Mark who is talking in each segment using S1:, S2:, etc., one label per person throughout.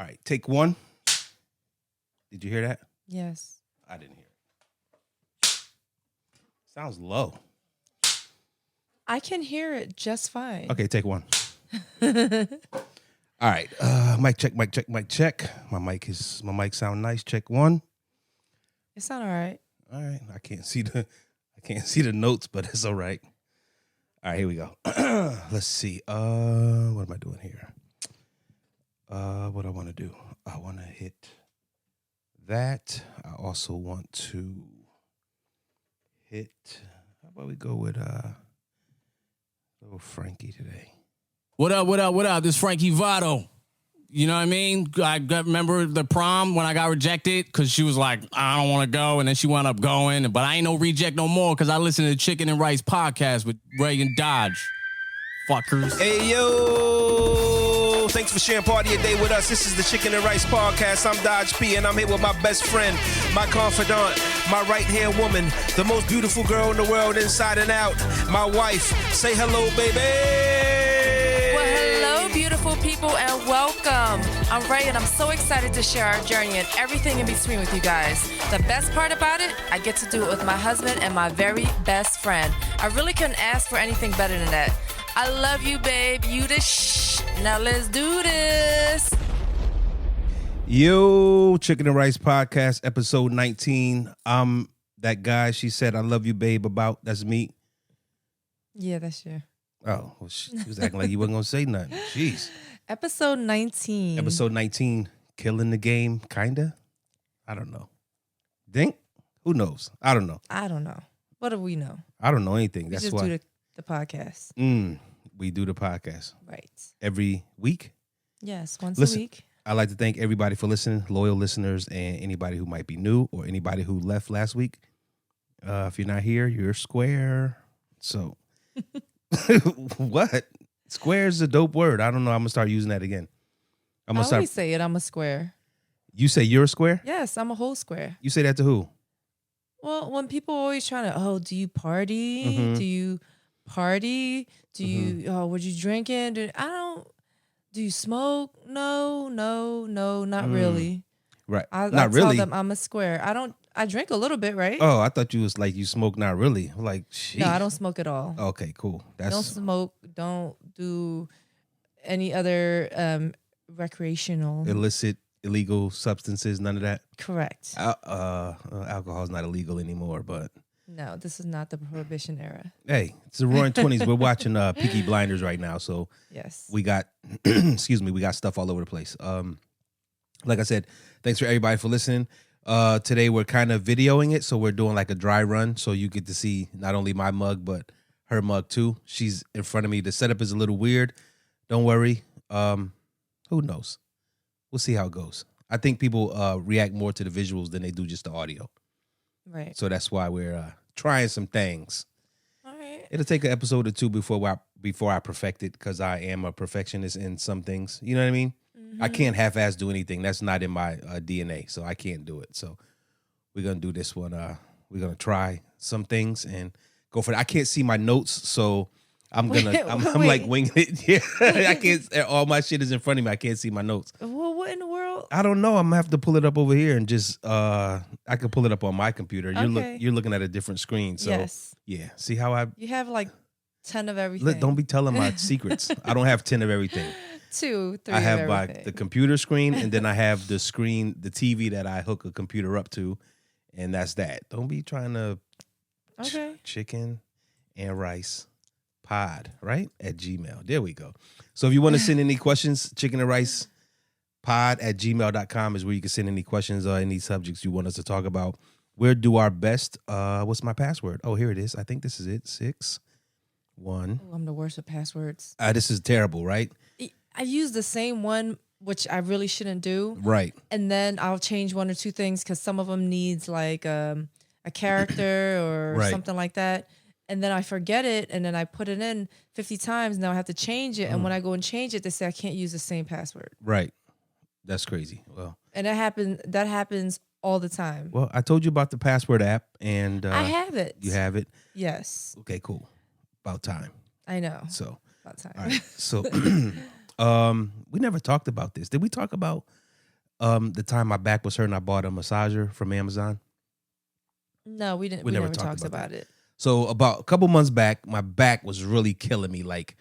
S1: All right, take one. Did you hear that?
S2: Yes.
S1: I didn't hear it. Sounds low.
S2: I can hear it just fine.
S1: Okay, take one. All right. Mic check, mic check, mic check. My mic sound nice. Check one.
S2: It sound all right.
S1: All right. I can't see the notes, but it's all right. All right, here we go. Let's see. What am I doing here? What I want to do? I want to hit that. I also want to hit. How about we go with little Frankie today?
S3: What up, what up, what up? This is Frankie Votto. You know what I mean? Remember the prom when I got rejected? Because she was like, I don't want to go. And then she wound up going. But I ain't no reject no more because I listen to the Chicken and Rice podcast with Reagan Dodge. Fuckers.
S1: Hey, yo. Thanks for sharing part of your day with us. This is the Chicken and Rice podcast. I'm Dodge P, and I'm here with my best friend, my confidant, my right-hand woman, the most beautiful girl in the world inside and out, my wife. Say hello, baby.
S2: Well, hello, beautiful people, and welcome. I'm Ray, and I'm so excited to share our journey and everything in between with you guys. The best part about it, I get to do it with my husband and my very best friend. I really couldn't ask for anything better than that. I love you, babe. You the Now let's do this.
S1: Yo, Chicken and Rice podcast, episode 19. I'm that guy she said, I love you, babe, about. That's me.
S2: Yeah, that's you.
S1: Oh, well, she was acting like you wasn't going to say nothing. Jeez.
S2: Episode 19.
S1: Episode 19, killing the game, kind of? I don't know. Think? Who knows? I don't know.
S2: I don't know. What do we know?
S1: I don't know anything. That's
S2: we just
S1: why.
S2: do the podcast.
S1: We do the podcast.
S2: Right.
S1: Every week.
S2: Yes, once
S1: Listen,
S2: a week.
S1: I'd like to thank everybody for listening, loyal listeners, and anybody who might be new or anybody who left last week. If you're not here, you're square. So, what? Square is a dope word. I don't know. I'm going to start using that again.
S2: I always say it. I'm a square.
S1: You say you're a square?
S2: Yes, I'm a whole square.
S1: You say that to who?
S2: Well, when people always trying to, do you party?
S1: Mm-hmm.
S2: Do you party? Do you, what you drinking? Do you smoke? No, not really.
S1: Right.
S2: I
S1: not really.
S2: tell them I'm a square. I drink a little bit, right?
S1: Oh, I thought you was like, you smoke, not really. I'm like, shit.
S2: No, I don't smoke at all.
S1: Okay, cool.
S2: Don't smoke. Don't do any other recreational.
S1: Illicit, illegal substances, none of that?
S2: Correct.
S1: Alcohol's not illegal anymore, but...
S2: No, this is not the Prohibition era.
S1: Hey, it's the Roaring 20s. We're watching Peaky Blinders right now, so
S2: yes,
S1: we got, we got stuff all over the place. Like I said, thanks for everybody for listening. Today we're kind of videoing it, so we're doing like a dry run, so you get to see not only my mug, but her mug too. She's in front of me. The setup is a little weird. Don't worry. Who knows? We'll see how it goes. I think people react more to the visuals than they do just the audio.
S2: Right.
S1: So that's why we're trying some things.
S2: All right.
S1: It'll take an episode or two before I perfect it, because I am a perfectionist in some things. You know what I mean? Mm-hmm. I can't half-ass do anything. That's not in my DNA, so I can't do it. So we're going to do this one. We're going to try some things and go for it. I can't see my notes, so I'm like winging it. Yeah, I can't. All my shit is in front of me. I can't see my notes.
S2: Well, what in the world?
S1: I don't know. I'm gonna have to pull it up over here and just. I can pull it up on my computer.
S2: Okay.
S1: You're looking at a different screen. So
S2: yes.
S1: Yeah. See how
S2: You have like 10 of everything.
S1: Don't be telling my secrets. I don't have 10 of everything.
S2: 2, 3.
S1: I have
S2: of
S1: like the computer screen, and then I have the screen, the TV that I hook a computer up to, and that's that. Don't be trying to.
S2: Okay.
S1: Chicken and rice. Pod, right? At Gmail. There we go. So if you want to send any questions, chicken and rice pod at gmail.com is where you can send any questions or any subjects you want us to talk about. We'll do our best. What's my password? Oh, here it is. I think this is it. 6 1.
S2: Oh, I'm the worst with passwords.
S1: This is terrible, right?
S2: I use the same one, which I really shouldn't do.
S1: Right.
S2: And then I'll change 1 or 2 things because some of them needs like a character or
S1: right.
S2: something like that. And then I forget it, and then I put it in 50 times. Now I have to change it, and when I go and change it, they say I can't use the same password.
S1: Right. That's crazy. Well,
S2: and that happens all the time.
S1: Well, I told you about the password app, and
S2: I have it.
S1: You have it?
S2: Yes.
S1: Okay, cool. About time.
S2: I know.
S1: So
S2: about time.
S1: All right. So we never talked about this. Did we talk about The time my back was hurting, I bought a massager from Amazon.
S2: No, we didn't.
S1: We
S2: We
S1: never
S2: never
S1: talked
S2: talked
S1: about
S2: about it.
S1: So about a couple months back, my back was really killing me, like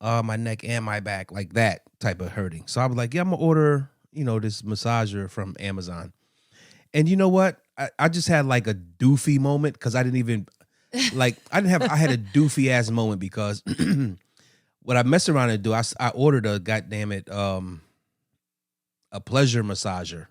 S1: my neck and my back, like that type of hurting. So I was like, yeah, I'm gonna order, this massager from Amazon. And you know what? I just had like a doofy moment because I had a doofy ass moment because what I messed around and do, I ordered a goddamn it, a pleasure massager,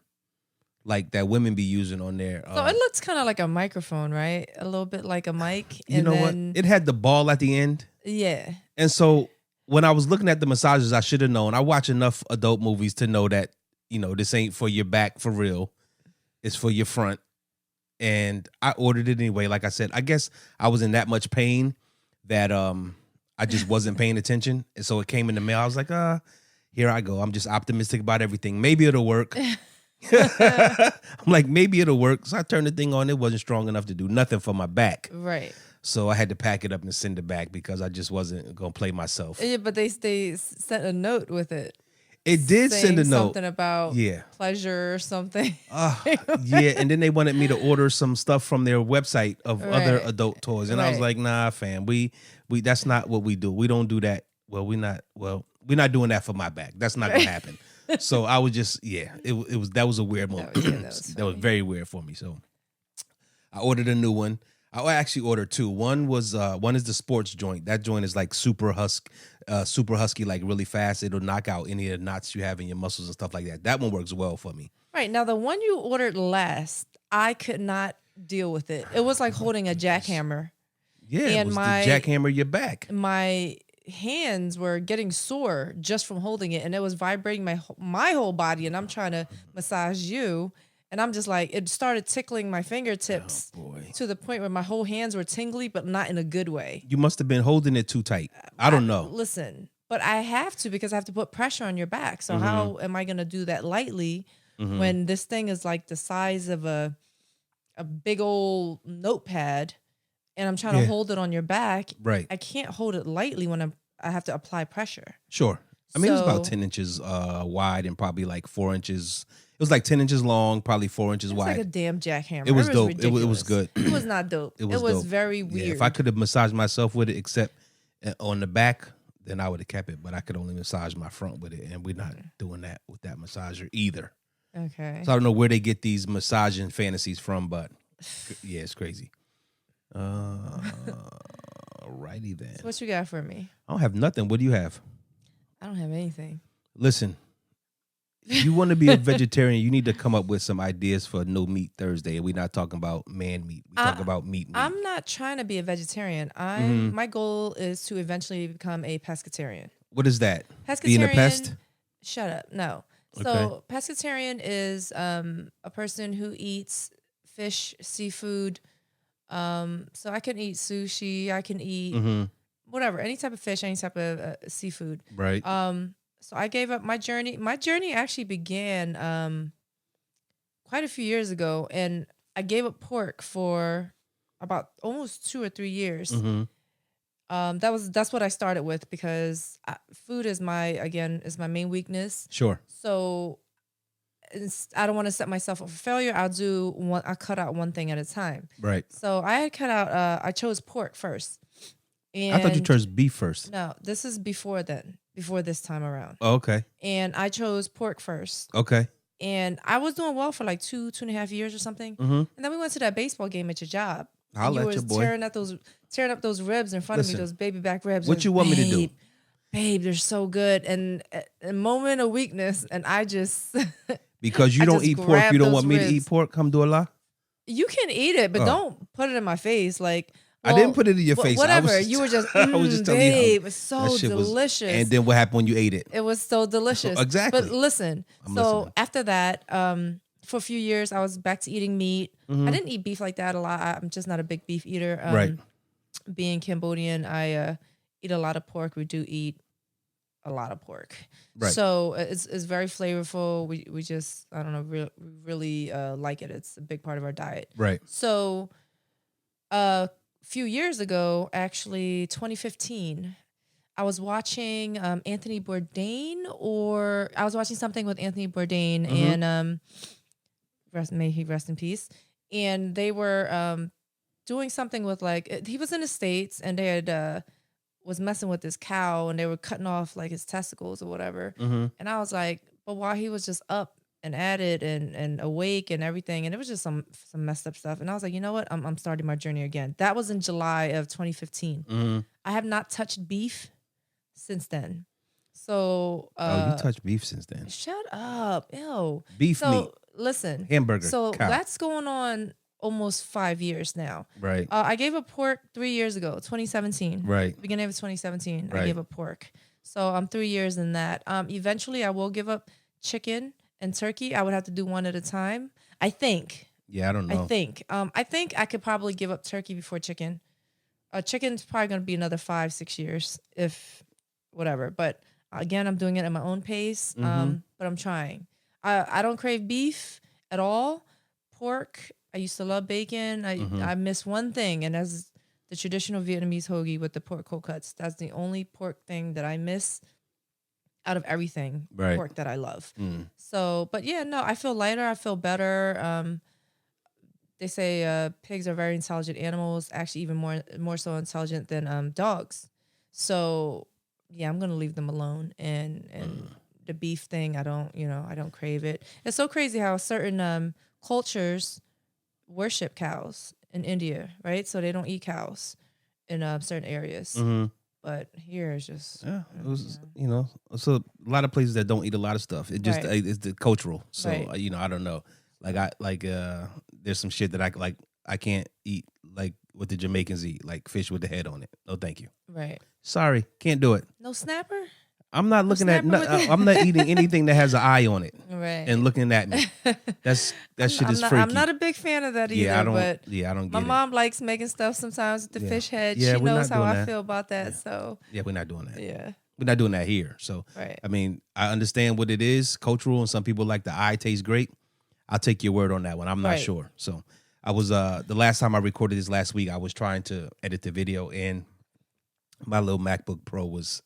S1: like that women be using on there.
S2: So it looks kind of like a microphone, right? A little bit like a mic.
S1: You know what? It had the ball at the end.
S2: Yeah.
S1: And so when I was looking at the massages, I should have known. I watch enough adult movies to know that, this ain't for your back for real. It's for your front. And I ordered it anyway. Like I said, I guess I was in that much pain that I just wasn't paying attention. And so it came in the mail. I was like, here I go. I'm just optimistic about everything. Maybe it'll work. I'm like, maybe it'll work. So I turned the thing on. It wasn't strong enough to do nothing for my back.
S2: Right.
S1: So I had to pack it up and send it back because I just wasn't going to play myself.
S2: Yeah, but they sent a note with it.
S1: It did send a note.
S2: Something about pleasure or something.
S1: Yeah, and then they wanted me to order some stuff from their website of other adult toys. And I was like, nah, fam, we that's not what we do. We don't do that. We're not doing that for my back. That's not gonna happen. So I was just, that was a weird moment. That was very weird for me. So I ordered a new one. I actually ordered two. One is the sports joint. That joint is like super husky, like really fast. It'll knock out any of the knots you have in your muscles and stuff like that. That one works well for me.
S2: Right. Now, the one you ordered last, I could not deal with it. It was like holding a jackhammer.
S1: Yeah, and it was the jackhammer your back.
S2: My hands were getting sore just from holding it, and it was vibrating my whole body, and I'm trying to massage you. And I'm just like, it started tickling my fingertips to the point where my whole hands were tingly, but not in a good way.
S1: You must have been holding it too tight. I don't know.
S2: Listen, but I have to because I have to put pressure on your back. So how am I going to do that lightly when this thing is like the size of a big old notepad and I'm trying to hold it on your back?
S1: Right.
S2: I can't hold it lightly when I have to apply pressure.
S1: Sure. I mean, it was about 10 inches wide and probably like 4 inches. It was like 10 inches long, probably 4 inches wide.
S2: It was like a damn jackhammer.
S1: It was dope. It was good.
S2: It was not dope. It was
S1: dope.
S2: very weird.
S1: Yeah, if I could have massaged myself with it, except on the back, then I would have kept it. But I could only massage my front with it, and we're not doing that with that massager either.
S2: Okay.
S1: So I don't know where they get these massaging fantasies from, but yeah, it's crazy. Alrighty then.
S2: So what you got for me?
S1: I don't have nothing. What do you have?
S2: I don't have anything.
S1: Listen, if you want to be a vegetarian, you need to come up with some ideas for No Meat Thursday. We're not talking about man meat. We talk about meat.
S2: I'm not trying to be a vegetarian. My goal is to eventually become a pescatarian.
S1: What is that?
S2: Pescatarian.
S1: Being a pest?
S2: Shut up. No. So pescatarian is a person who eats fish, seafood. So I can eat sushi. I can eat whatever, any type of fish, any type of seafood.
S1: Right.
S2: So I gave up my journey. My journey actually began quite a few years ago, and I gave up pork for about almost 2 or 3 years. That's what I started with because food is my main weakness.
S1: Sure.
S2: So I don't want to set myself up for failure. I'll cut out one thing at a time.
S1: Right.
S2: So I had cut out. I chose pork first. And
S1: I thought you chose beef first.
S2: No, this is before this time around.
S1: Oh, okay.
S2: And I chose pork first.
S1: Okay.
S2: And I was doing well for like 2.5 years or something. And then we went to that baseball game at your job.
S1: I'll let your boy.
S2: Tearing up those ribs in front of me, those baby back ribs.
S1: What you want me to do?
S2: Babe, they're so good. And a moment of weakness, and I just...
S1: Because you don't eat pork, you don't want me to eat pork? Alhamdulillah.
S2: You can eat it, but don't put it in my face. Like,
S1: I didn't put it in your face.
S2: Whatever. You were just,
S1: I was just telling
S2: babe,
S1: you.
S2: It's so delicious.
S1: And then what happened when you ate it?
S2: It was so delicious.
S1: Exactly.
S2: But listen, listening. After that, for a few years, I was back to eating meat. I didn't eat beef like that a lot. I'm just not a big beef eater.
S1: Right.
S2: Being Cambodian, I eat a lot of pork. We do eat a lot of pork.
S1: Right.
S2: So it's very flavorful. We just, I don't know, really like it. It's a big part of our diet.
S1: Right.
S2: So a few years ago, actually 2015, I was watching Anthony Bourdain, or I was watching something with Anthony Bourdain, and may he rest in peace. And they were doing something with like he was in the States, and they had was messing with this cow, and they were cutting off like his testicles or whatever. And I was like, but while he was just up and at it and awake and everything, and it was just some messed up stuff. And I was like, you know what? I'm starting my journey again. That was in July of 2015. I have not touched beef since then. So
S1: you touched beef since then.
S2: Shut up. Ew.
S1: Beef meat.
S2: Listen.
S1: Hamburger.
S2: So
S1: cow.
S2: that's going on almost 5 years now.
S1: Right.
S2: I gave up pork 3 years ago, 2017.
S1: Right.
S2: Beginning of 2017,
S1: Right.
S2: I gave up pork. So I'm 3 years in that. Eventually I will give up chicken and turkey. I would have to do one at a time, I think.
S1: Yeah, I don't know.
S2: I think I could probably give up turkey before chicken. Chicken's probably going to be another 5-6 years, if whatever. But again, I'm doing it at my own pace. But I'm trying. I don't crave beef at all. Pork, I used to love bacon. I miss one thing, and that's the traditional Vietnamese hoagie with the pork cold cuts. That's the only pork thing that I miss out of everything pork that I love. So, but yeah, no, I feel lighter. I feel better. They say pigs are very intelligent animals, actually even more so intelligent than dogs. So yeah, I'm gonna leave them alone. And the beef thing, I don't crave it. It's so crazy how certain cultures worship cows in India, right? So they don't eat cows in certain areas. But here it's just
S1: it was, so a lot of places that don't eat a lot of stuff. It just it's the cultural. So I don't know. There's some shit that I can't eat, like what the Jamaicans eat, like fish with the head on it. No, thank you.
S2: Right.
S1: Sorry, can't do it.
S2: No snapper?
S1: I'm not looking at. I'm not eating anything that has an eye on it.
S2: Right.
S1: And looking at me. That shit is freaky.
S2: I'm not a big fan of that either.
S1: I don't
S2: But
S1: get
S2: my mom likes making stuff sometimes with the fish head.
S1: Yeah,
S2: she knows how I feel about that.
S1: Yeah.
S2: So
S1: yeah, we're not doing that.
S2: Yeah.
S1: We're not doing that here. So I mean, I understand what it is, cultural, and some people like the eye tastes great. I'll take your word on that one. I'm not sure. So I was the last time I recorded this last week, I was trying to edit the video, and my little MacBook Pro was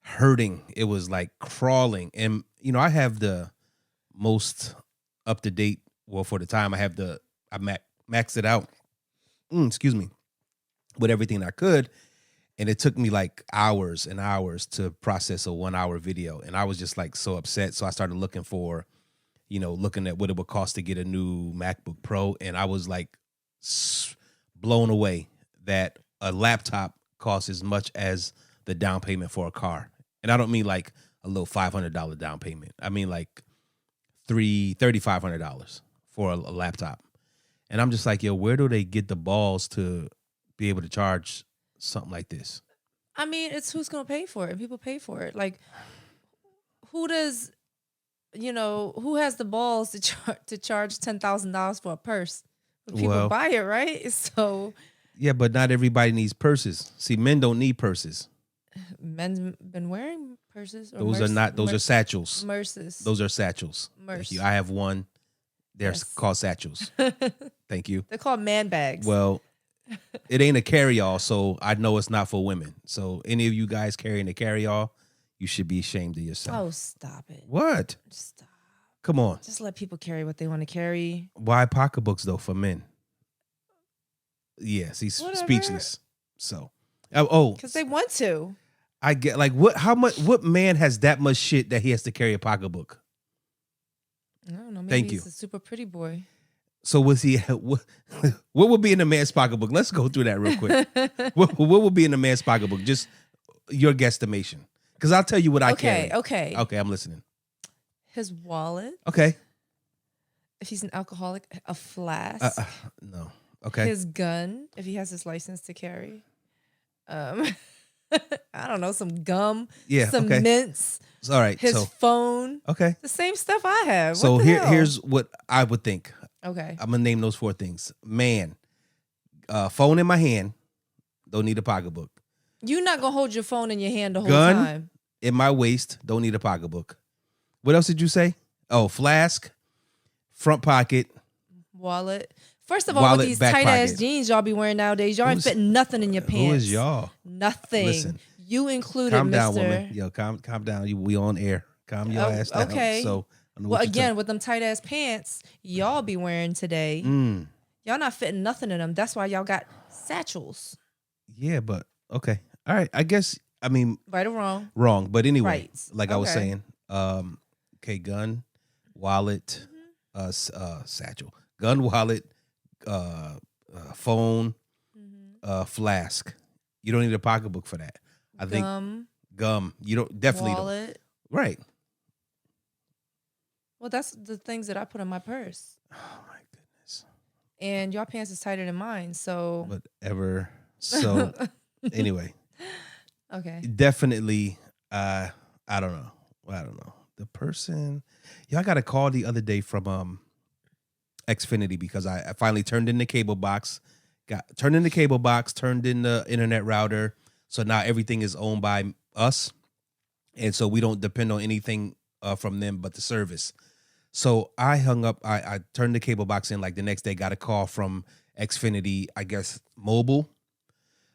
S1: hurting. It was like crawling. And I have the most up to date, well, for the time I have I maxed it out. Excuse me. With everything I could. And it took me like hours and hours to process a 1 hour video. And I was just like so upset. So I started looking at what it would cost to get a new MacBook Pro. And I was like blown away that a laptop costs as much as the down payment for a car. And I don't mean like a little $500 down payment. I mean like $3,500 for a laptop. And I'm just like, yo, where do they get the balls to be able to charge something like this?
S2: I mean, it's who's going to pay for it. And people pay for it. Like, who has the balls to charge $10,000 for a purse? People buy it, right? So
S1: yeah, but not everybody needs purses. See, men don't need purses.
S2: Men's been wearing purses.
S1: Those are satchels.
S2: Merces.
S1: Those are satchels. Thank you. I have one. They're called satchels. Thank you.
S2: They're called man bags.
S1: Well, it ain't a carry-all, so I know it's not for women. So any of you guys carrying a carry-all, you should be ashamed of yourself.
S2: Oh, stop it.
S1: What?
S2: Stop.
S1: Come on.
S2: Just let people carry what they want to carry.
S1: Why pocketbooks, though, for men? Yeah, he's speechless. So,
S2: because they want to.
S1: I get like what man has that much shit that he has to carry a pocketbook?
S2: I don't know. Maybe
S1: Thank
S2: he's
S1: you.
S2: a super pretty boy.
S1: So was he? What would be in a man's pocketbook? Let's go through that real quick. what would be in a man's pocketbook? Just your guesstimation, because I'll tell you what I carry.
S2: Okay.
S1: I'm listening.
S2: His wallet.
S1: Okay.
S2: If he's an alcoholic, a flask.
S1: No. Okay.
S2: His gun, if he has his license to carry. I don't know, some gum.
S1: Yeah.
S2: Some mints.
S1: All right.
S2: His phone.
S1: Okay.
S2: The same stuff I have.
S1: So here's what I would think.
S2: Okay.
S1: I'm gonna name those 4 things. Man, phone in my hand, don't need a pocketbook.
S2: You're not gonna hold your phone in your hand the whole
S1: Gun
S2: time.
S1: In my waist, don't need a pocketbook. What else did you say? Oh, flask, front pocket,
S2: wallet. First of all, with these tight ass jeans y'all be wearing nowadays, y'all ain't fitting nothing in your pants.
S1: Who is y'all?
S2: Nothing.
S1: Listen.
S2: You included,
S1: Calm down,
S2: Mr.
S1: woman. Yo, calm down. We on air. Calm your ass down.
S2: Okay.
S1: So, I know
S2: well,
S1: what you're
S2: again, with them tight ass pants y'all be wearing today, y'all not fitting nothing in them. That's why y'all got satchels.
S1: Yeah, but okay. All right. I guess, I mean.
S2: Right or wrong?
S1: Wrong. But anyway,
S2: Right.
S1: like I was saying, okay, gun, wallet, satchel. Gun, wallet, phone, flask. You don't need a pocketbook for that. I think gum. You don't definitely
S2: wallet.
S1: Don't. Right.
S2: Well, that's the things that I put in my purse.
S1: Oh my goodness.
S2: And your pants is tighter than mine, so
S1: whatever. So anyway.
S2: Okay.
S1: Definitely I don't know. The person I got a call the other day from Xfinity because I finally turned in the cable box. Turned in the internet router. So now everything is owned by us. And so we don't depend on anything from them but the service. So I hung up. I turned the cable box in like the next day, got a call from Xfinity, I guess, mobile.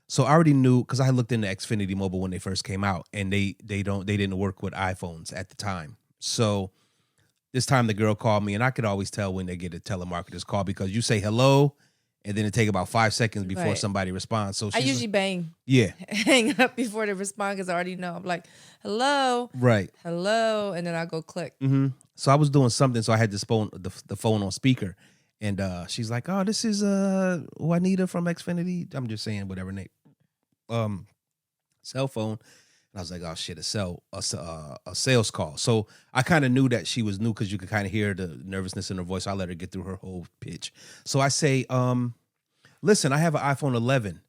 S1: So I already knew because I looked into Xfinity Mobile when they first came out, and they didn't work with iPhones at the time. So this time the girl called me, and I could always tell when they get a telemarketer's call because you say hello, and then it take about 5 seconds before somebody responds. So
S2: I usually bang.
S1: Yeah.
S2: Hang up before they respond because I already know. I'm like, hello.
S1: Right.
S2: Hello. And then I go click.
S1: Mm-hmm. So I was doing something, so I had this phone, the phone on speaker. And she's like, oh, this is Juanita from Xfinity. I'm just saying whatever name. Cell phone. And I was like, oh shit, a sales call. So I kind of knew that she was new because you could kind of hear the nervousness in her voice. So I let her get through her whole pitch. So I say, listen, I have an iPhone 11.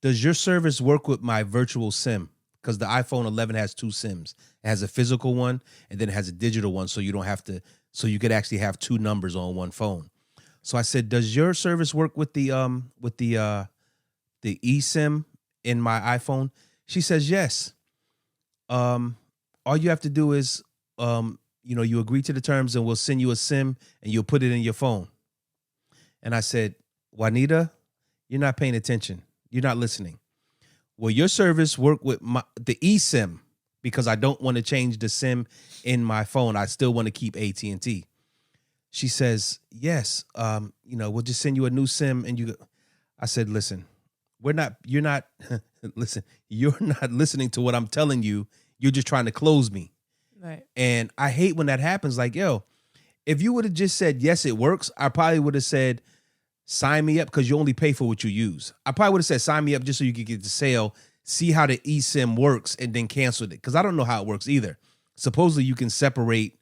S1: Does your service work with my virtual SIM? Because the iPhone 11 has 2 SIMs. It has a physical one and then it has a digital one. So you don't have to, so you could actually have 2 numbers on one phone. So I said, does your service work with the eSIM in my iPhone? She says, yes. All you have to do is, you agree to the terms and we'll send you a SIM and you'll put it in your phone. And I said, Juanita, you're not paying attention. You're not listening. Will your service work with the eSIM? Because I don't want to change the SIM in my phone. I still want to keep AT&T. She says, yes, we'll just send you a new SIM. And I said, listen, you're not listening to what I'm telling you. You're just trying to close me.
S2: Right.
S1: And I hate when that happens. Like, yo, if you would have just said, yes, it works, I probably would have said, sign me up because you only pay for what you use. I probably would have said, sign me up just so you could get the sale, see how the eSIM works, and then cancel it. Because I don't know how it works either. Supposedly you can separate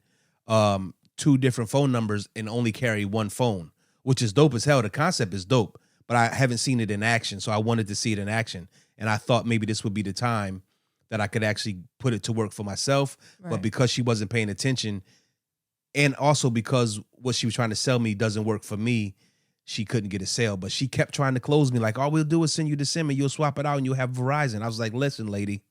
S1: 2 different phone numbers and only carry one phone, which is dope as hell. The concept is dope, but I haven't seen it in action. So I wanted to see it in action. And I thought maybe this would be the time that I could actually put it to work for myself. Right. But because she wasn't paying attention, and also because what she was trying to sell me doesn't work for me, she couldn't get a sale. But she kept trying to close me like, all we'll do is send you the SIM and you'll swap it out and you'll have Verizon. I was like, listen, lady,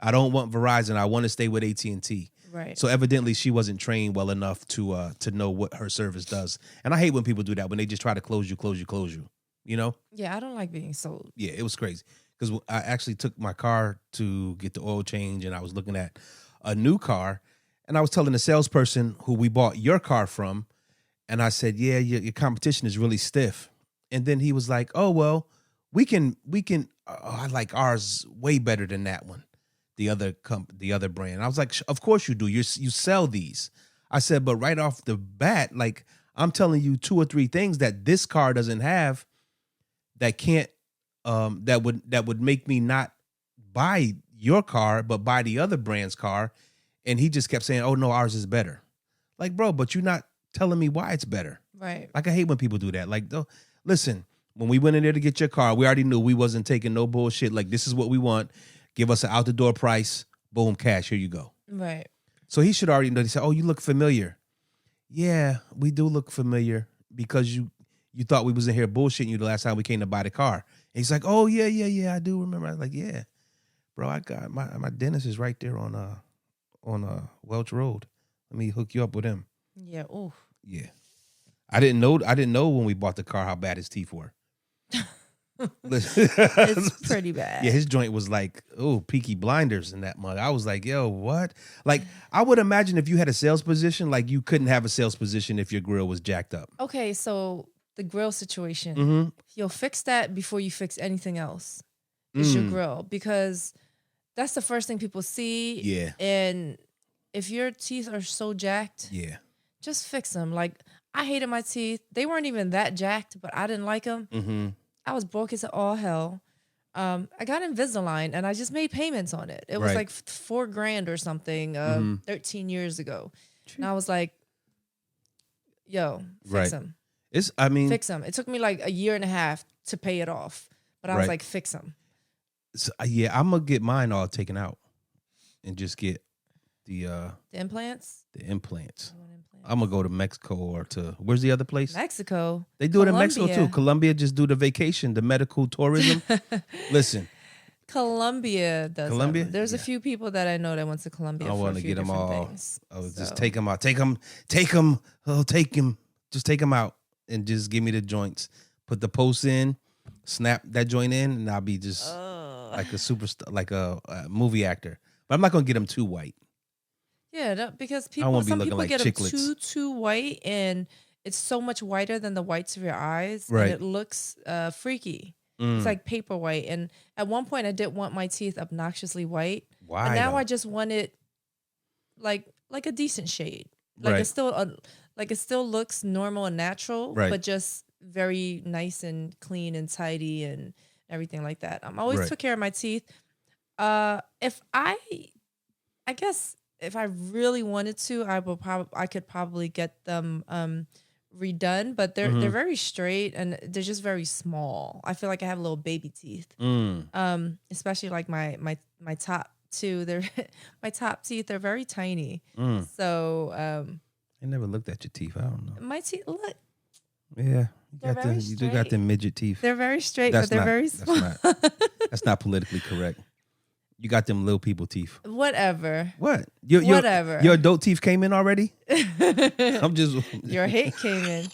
S1: I don't want Verizon. I want to stay with AT&T.
S2: Right.
S1: So evidently she wasn't trained well enough to know what her service does. And I hate when people do that, when they just try to close you, you know?
S2: Yeah, I don't like being sold.
S1: Yeah, it was crazy. Because I actually took my car to get the oil change and I was looking at a new car and I was telling the salesperson who we bought your car from, and I said, yeah, your competition is really stiff. And then he was like, oh, well, we can I like ours way better than that one, the other brand. I was like, of course you do. You sell these. I said, but right off the bat, like I'm telling you 2 or 3 things that this car doesn't have that can't, that would make me not buy your car, but buy the other brand's car. And he just kept saying, oh no, ours is better. Like, bro, but you're not telling me why it's better.
S2: Right.
S1: Like, I hate when people do that. Like, listen, when we went in there to get your car, we already knew we wasn't taking no bullshit. Like, this is what we want. Give us an out the door price. Boom, cash. Here you go.
S2: Right.
S1: So he should already know. He said, oh, you look familiar. Yeah, we do look familiar because you thought we was in here bullshitting you the last time we came to buy the car. And he's like, oh, yeah, I do remember. I was like, yeah, bro, I got my dentist is right there on Welch Road. Let me hook you up with him.
S2: Yeah. Oof.
S1: Yeah. I didn't know when we bought the car how bad his teeth were.
S2: It's pretty bad.
S1: Yeah, his joint was like, oh, Peaky Blinders in that mug. I was like, yo, what? Like, I would imagine if you had a sales position, like you couldn't have a sales position if your grill was jacked up.
S2: Okay, so the grill situation, you'll fix that before you fix anything else. Is your grill, because that's the first thing people see.
S1: Yeah.
S2: And if your teeth are so jacked,
S1: Yeah.
S2: just fix them. Like, I hated my teeth. They weren't even that jacked, but I didn't like them.
S1: Mm-hmm.
S2: I was broke as all hell. I got Invisalign and I just made payments on it. It was like $4,000 or something 13 years ago. And I was like, yo, fix them.
S1: Fix
S2: them. It took me like a year and a half to pay it off. But I was like, fix them.
S1: So, yeah, I'm going to get mine all taken out and just get the
S2: implants?
S1: The implants. I'm going to go to Mexico or to, where's the other place?
S2: Mexico.
S1: They do it in Mexico too. Colombia just do the vacation, the medical tourism. Listen.
S2: Colombia does.
S1: Colombia?
S2: There's a few people that I know that went to Colombia.
S1: I
S2: want to
S1: get them all.
S2: Things,
S1: just take them out. Take them. Oh, take them. Just take them out and just give me the joints. Put the post in, snap that joint in, and I'll be just like a superstar, like a movie actor. But I'm not going to get them too white.
S2: Yeah, because some people get them too white, and it's so much whiter than the whites of your eyes, and it looks freaky. It's like paper white. And at one point, I did want my teeth obnoxiously white.
S1: Why?
S2: And now I just want it like a decent shade. Like it's still like it still looks normal and natural, but just very nice and clean and tidy and everything like that. I always took care of my teeth. If I guess. If I really wanted to, I could probably get them redone, but they're very straight and they're just very small. I feel like I have little baby teeth. Especially like my top two. My top teeth are very tiny. So
S1: I never looked at your teeth. I don't know.
S2: My teeth look.
S1: Yeah, you do got the midget teeth.
S2: They're very straight, but they're very small.
S1: That's not politically correct. You got them little people teeth.
S2: Whatever.
S1: What?
S2: Whatever.
S1: Your adult teeth came in already? I'm just.
S2: Your hate came in.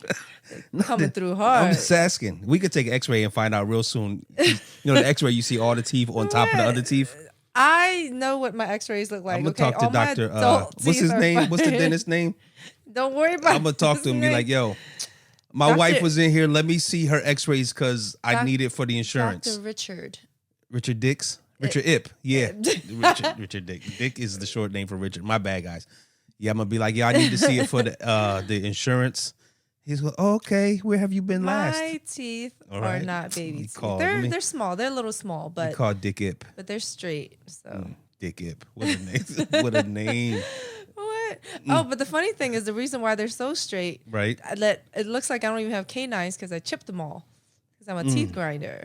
S2: Coming through hard.
S1: I'm just asking. We could take an x-ray and find out real soon. You know, the x-ray, you see all the teeth on top of the other teeth.
S2: I know what my x-rays look like.
S1: I'm going to talk to Dr. What's his name?
S2: Fine.
S1: What's the dentist's name?
S2: Don't worry about it.
S1: I'm going to talk to him and be like, yo, my wife was in here. Let me see her x-rays because I need it for the insurance.
S2: Dr. Richard.
S1: Richard Dix? Richard Ip, yeah. Richard Dick. Dick is the short name for Richard. My bad, guys. Yeah, I'm gonna be like, I need to see it for the insurance. He's like, okay, where have you been last?
S2: My teeth are not baby teeth. They're small. They're a little small, but
S1: called Dick Ip.
S2: But they're straight. So
S1: Dick Ip. What a name. What a name.
S2: What? Oh, but the funny thing is the reason why they're so straight.
S1: Right.
S2: It looks like I don't even have canines because I chipped them all. I'm a teeth grinder.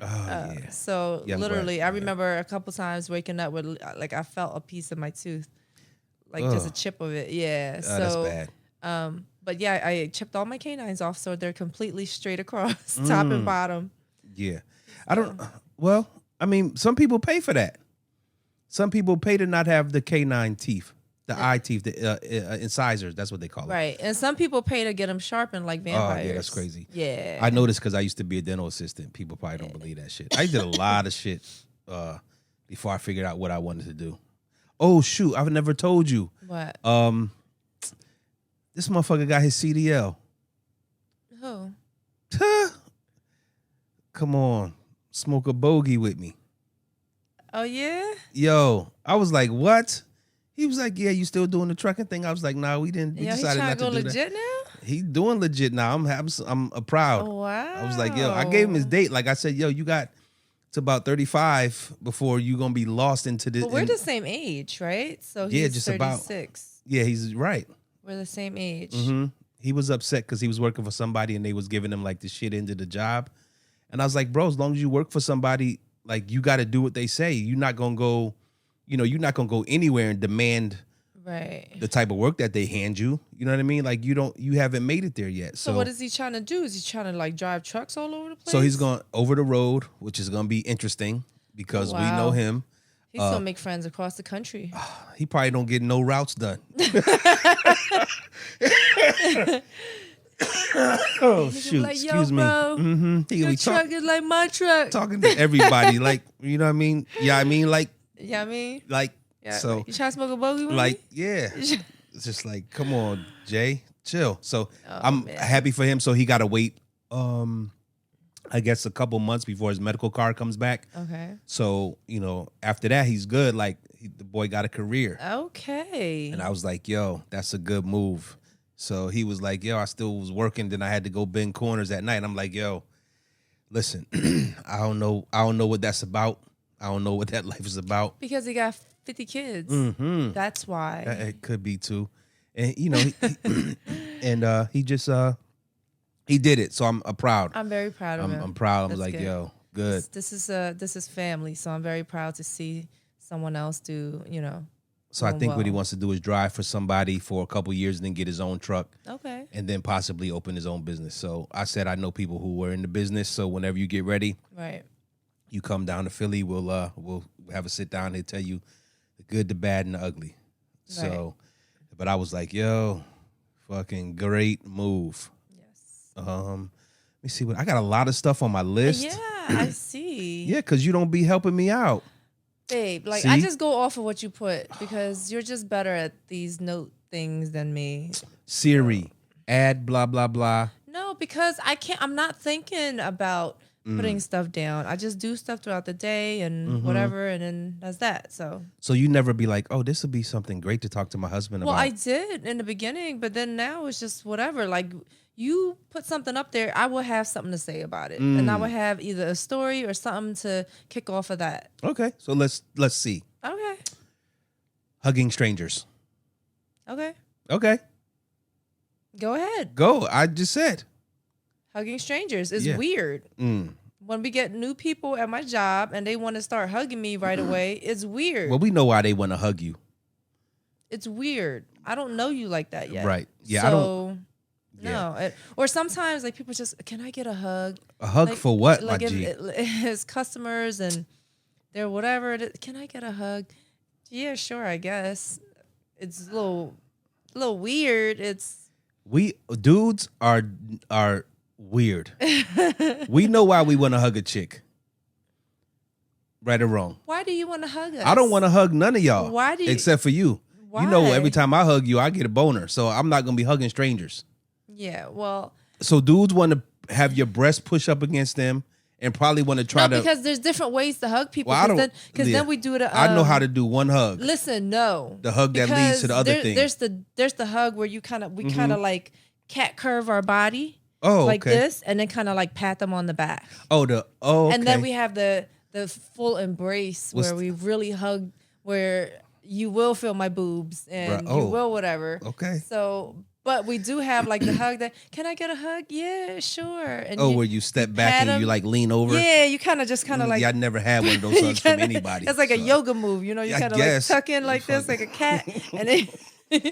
S2: So literally, I remember a couple times waking up with like I felt a piece of my tooth, like just a chip of it. Yeah. So
S1: that's bad.
S2: But yeah, I chipped all my canines off, so they're completely straight across, top and bottom.
S1: Yeah. I don't. Well, I mean, some people pay for that. Some people pay to not have the canine teeth. The eye teeth, the incisors, that's what they call it.
S2: Right. And some people pay to get them sharpened like vampires.
S1: Oh, yeah, that's crazy.
S2: Yeah.
S1: I know this because I used to be a dental assistant. People probably don't believe that shit. I did a lot of shit before I figured out what I wanted to do. Oh, shoot. I've never told you.
S2: What?
S1: This motherfucker got his CDL.
S2: Who?
S1: Come on. Smoke a bogey with me.
S2: Oh, yeah?
S1: Yo, I was like, what? He was like, yeah, you still doing the trucking thing? I was like, nah, we didn't. We decided not to do that. He trying to go legit now? He doing legit now. I'm proud.
S2: Oh, wow.
S1: I was like, yo, I gave him his date. Like I said, yo, you got to about 35 before you going to be lost into this.
S2: But we're the same age, right? So he's just 36.
S1: Yeah, he's right.
S2: We're the same age.
S1: Mm-hmm. He was upset because he was working for somebody and they was giving him like the shit into the job. And I was like, bro, as long as you work for somebody, like you got to do what they say. You're not going to go. You're not going to go anywhere and demand the type of work that they hand you. You know what I mean? Like you haven't made it there yet. So
S2: what is he trying to do? Is he trying to like drive trucks all over the place?
S1: So he's going over the road, which is going to be interesting because we know him.
S2: He's going to make friends across the country.
S1: He probably don't get no routes done. Oh
S2: He
S1: shoot,
S2: like, yo,
S1: excuse me.
S2: bro,
S1: He
S2: your
S1: be
S2: truck is like my truck.
S1: talking to everybody, like, you know what I mean? Yeah, I mean, like,
S2: Yeah, I mean, yeah.
S1: so,
S2: You trying to smoke a bogey with
S1: like,
S2: me?
S1: yeah. It's just like, come on, Jay, chill. So
S2: Oh,
S1: I'm
S2: man.
S1: happy for him. So he got to wait, I guess, a couple months before his medical card comes back.
S2: Okay.
S1: So, after that, he's good. Like, the boy got a career.
S2: Okay.
S1: And I was like, yo, that's a good move. So he was like, yo, I still was working. Then I had to go bend corners at night. And I'm like, yo, listen, I don't know what that's about. I don't know what that life is about.
S2: Because he got 50 kids.
S1: Mm-hmm.
S2: That's why.
S1: It could be too. And, he just, he did it. So I'm proud.
S2: I'm very proud of him.
S1: I'm proud. I'm
S2: That's
S1: like,
S2: good.
S1: yo, good.
S2: This is family. So I'm very proud to see someone else do,
S1: So I
S2: doing
S1: think what he
S2: well.
S1: wants to do is drive for somebody for a couple years and then get his own truck.
S2: Okay.
S1: And then possibly open his own business. So I said I know people who were in the business. So whenever you get ready,
S2: Right.
S1: you come down to Philly. We'll have a sit down. They tell you the good, the bad, and the ugly. So, but I was like, yo, fucking great move.
S2: Yes.
S1: Let me see what I got. A lot of stuff on my list.
S2: Yeah, I see.
S1: Yeah, because you don't be helping me out.
S2: Babe, like
S1: See?
S2: I just go off of what you put because you're just better at these note things than me.
S1: Siri, add blah blah blah.
S2: No, because I'm not thinking about putting stuff down. I just do stuff throughout the day and whatever, and then that's that. So
S1: you never be like, oh, this would be something great to talk to my husband
S2: well,
S1: about.
S2: I did in the beginning, but then now it's just whatever. Like you put something up there, I will have something to say about it, and I will have either a story or something to kick off of that.
S1: Okay, so let's see.
S2: Okay.
S1: Hugging strangers.
S2: Okay.
S1: Okay,
S2: Go ahead.
S1: go. I just said.
S2: Hugging strangers is
S1: Yeah.
S2: weird. When we get new people at my job and they want to start hugging me right away, it's weird.
S1: Well, we know why they want to hug you.
S2: It's weird. I don't know you like that yet.
S1: Right. Yeah,
S2: So,
S1: I don't.
S2: No. Or sometimes like people just, can I get a hug?
S1: A hug
S2: Like-
S1: for what,
S2: Like
S1: my
S2: if
S1: G?
S2: it's customers and they're whatever. Can I get a hug? Yeah, sure. I guess it's a little weird. It's
S1: We dudes are weird. We know why we want to hug a chick. Right or wrong?
S2: why do you want to hug us?
S1: I don't want to hug none of y'all.
S2: Why do you-
S1: Except for you. You know,
S2: Why?
S1: every time I hug you, I get a boner. So I'm not gonna be hugging strangers.
S2: Yeah. Well.
S1: So dudes want to have your breast push up against them and probably want to try
S2: No,
S1: to.
S2: because there's different ways to hug people.
S1: Well, I don't.
S2: Because
S1: yeah.
S2: then we do it.
S1: I know how to do one hug.
S2: Listen, no.
S1: The hug that leads to the other thing.
S2: There's the hug where we kind of like cat curve our body
S1: Oh,
S2: like
S1: okay.
S2: this, and then kind of like pat them on the back.
S1: Okay.
S2: And then we have the full embrace
S1: What's
S2: where we really hug, where you will feel my boobs and
S1: Right. Oh.
S2: you will whatever.
S1: Okay.
S2: So, but we do have like the hug that, can I get a hug? Yeah, sure. And
S1: where you step back
S2: pat
S1: and you
S2: 'em.
S1: like lean over.
S2: Yeah, you kind of like.
S1: Yeah, I never had one of those
S2: you
S1: hugs from
S2: kinda-
S1: anybody.
S2: That's like a
S1: so.
S2: yoga move, you know. You
S1: I
S2: kind of like
S1: guess.
S2: tuck in like this, like a cat, and then and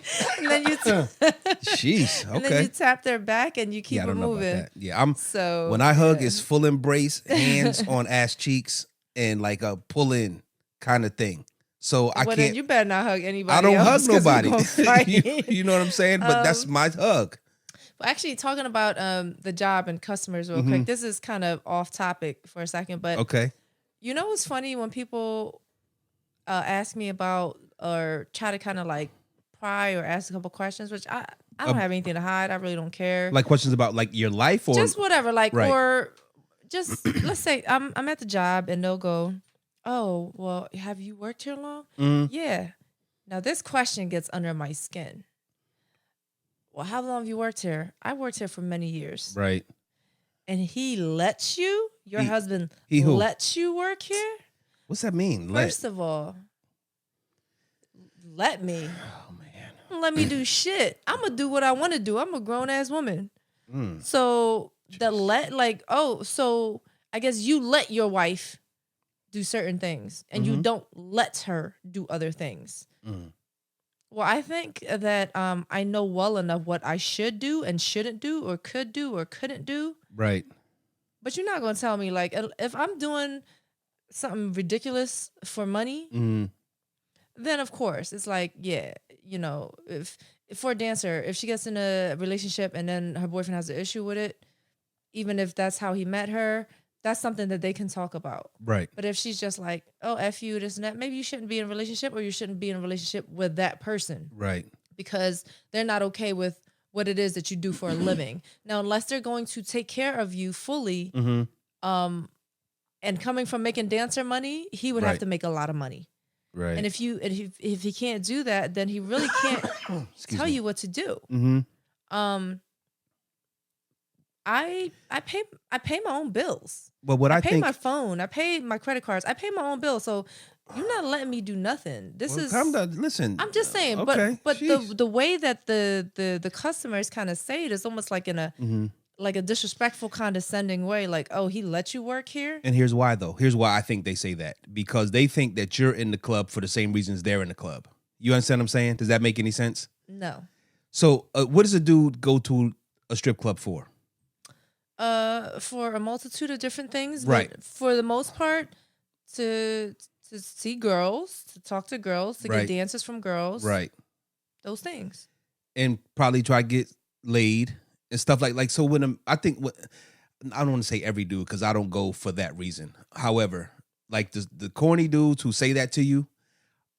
S2: then you
S1: Jeez.
S2: and then you
S1: Okay.
S2: tap their back and you keep
S1: Yeah, I
S2: it
S1: don't know about
S2: moving.
S1: that. Yeah, I'm.
S2: So
S1: When I hug,
S2: yeah.
S1: it's full embrace, hands on ass cheeks, and like a pull in kind of thing. So I
S2: well,
S1: can't.
S2: then you better not hug anybody.
S1: I don't hug
S2: else 'cause we
S1: nobody.
S2: gonna fight.
S1: you know what I'm saying? But that's my hug.
S2: Well, actually, talking about the job and customers real quick. This is kind of off topic for a second, but
S1: Okay.
S2: you know what's funny when people ask me about or try to kind of like pry or ask a couple questions, which I don't have anything to hide. I really don't care.
S1: Like questions about like your life or
S2: Just whatever, like
S1: Right.
S2: or just let's say I'm at the job and they'll go, "Oh, well, have you worked here long?" Yeah. Now this question gets under my skin. Well, how long have you worked here? I worked here for many years.
S1: right.
S2: And he lets you, your husband
S1: he who?
S2: lets you work here?
S1: What's that mean?
S2: First of all, let me.
S1: Oh man.
S2: Don't let me do shit. I'm gonna do what I want to do. I'm a grown ass woman.
S1: Mm.
S2: So so I guess you let your wife do certain things and you don't let her do other things.
S1: Mm.
S2: Well, I think that I know well enough what I should do and shouldn't do or couldn't do.
S1: Right.
S2: But you're not gonna tell me like if I'm doing something ridiculous for money,
S1: Mm.
S2: then of course it's like, yeah, you know, for a dancer, if she gets in a relationship and then her boyfriend has an issue with it, even if that's how he met her, that's something that they can talk about.
S1: Right.
S2: But if she's just like, oh, F you, this and that, maybe you shouldn't be in a relationship, or you shouldn't be in a relationship with that person.
S1: Right.
S2: Because they're not okay with what it is that you do for a living. Now, unless they're going to take care of you fully, and coming from making dancer money, he would have to make a lot of money.
S1: Right.
S2: And if he can't do that, then he really can't tell you what to do. I pay my own bills.
S1: But what I
S2: pay
S1: think,
S2: my phone, I pay my credit cards, I pay my own bills. So you're not letting me do nothing.
S1: listen.
S2: I'm just saying,
S1: okay,
S2: but the way that the customers kind of say it is almost like in a like a disrespectful, condescending way. Like, oh, he let you work here.
S1: And here's why, though. Here's why I think they say that, because they think that you're in the club for the same reasons they're in the club. You understand what I'm saying? Does that make any sense?
S2: No.
S1: So, what does a dude go to a strip club for?
S2: For a multitude of different things.
S1: Right.
S2: But for the most part, to see girls, to talk to girls, to get dances from girls.
S1: Right.
S2: Those things. And
S1: probably try to get laid and stuff like so. I don't want to say every dude, because I don't go for that reason. However, like the corny dudes who say that to you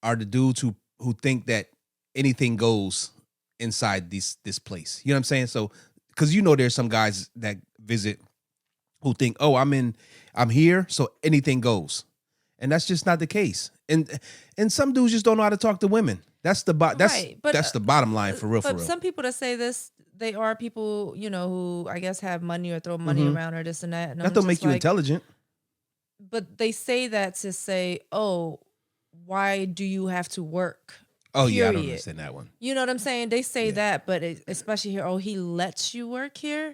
S1: are the dudes who think that anything goes inside this place. You know what I'm saying? So, because there's some guys that visit who think, oh, I'm here, so anything goes, and that's just not the case. And some dudes just don't know how to talk to women. That's the bottom line for real.
S2: But some people that say this, they are people, who I guess have money or throw money around or this and that. And
S1: that don't make you intelligent.
S2: But they say that to say, oh, why do you have to work?
S1: Oh,
S2: period.
S1: Yeah, I don't understand that one.
S2: You know what I'm saying? They say that, but especially here, oh, he lets you work here?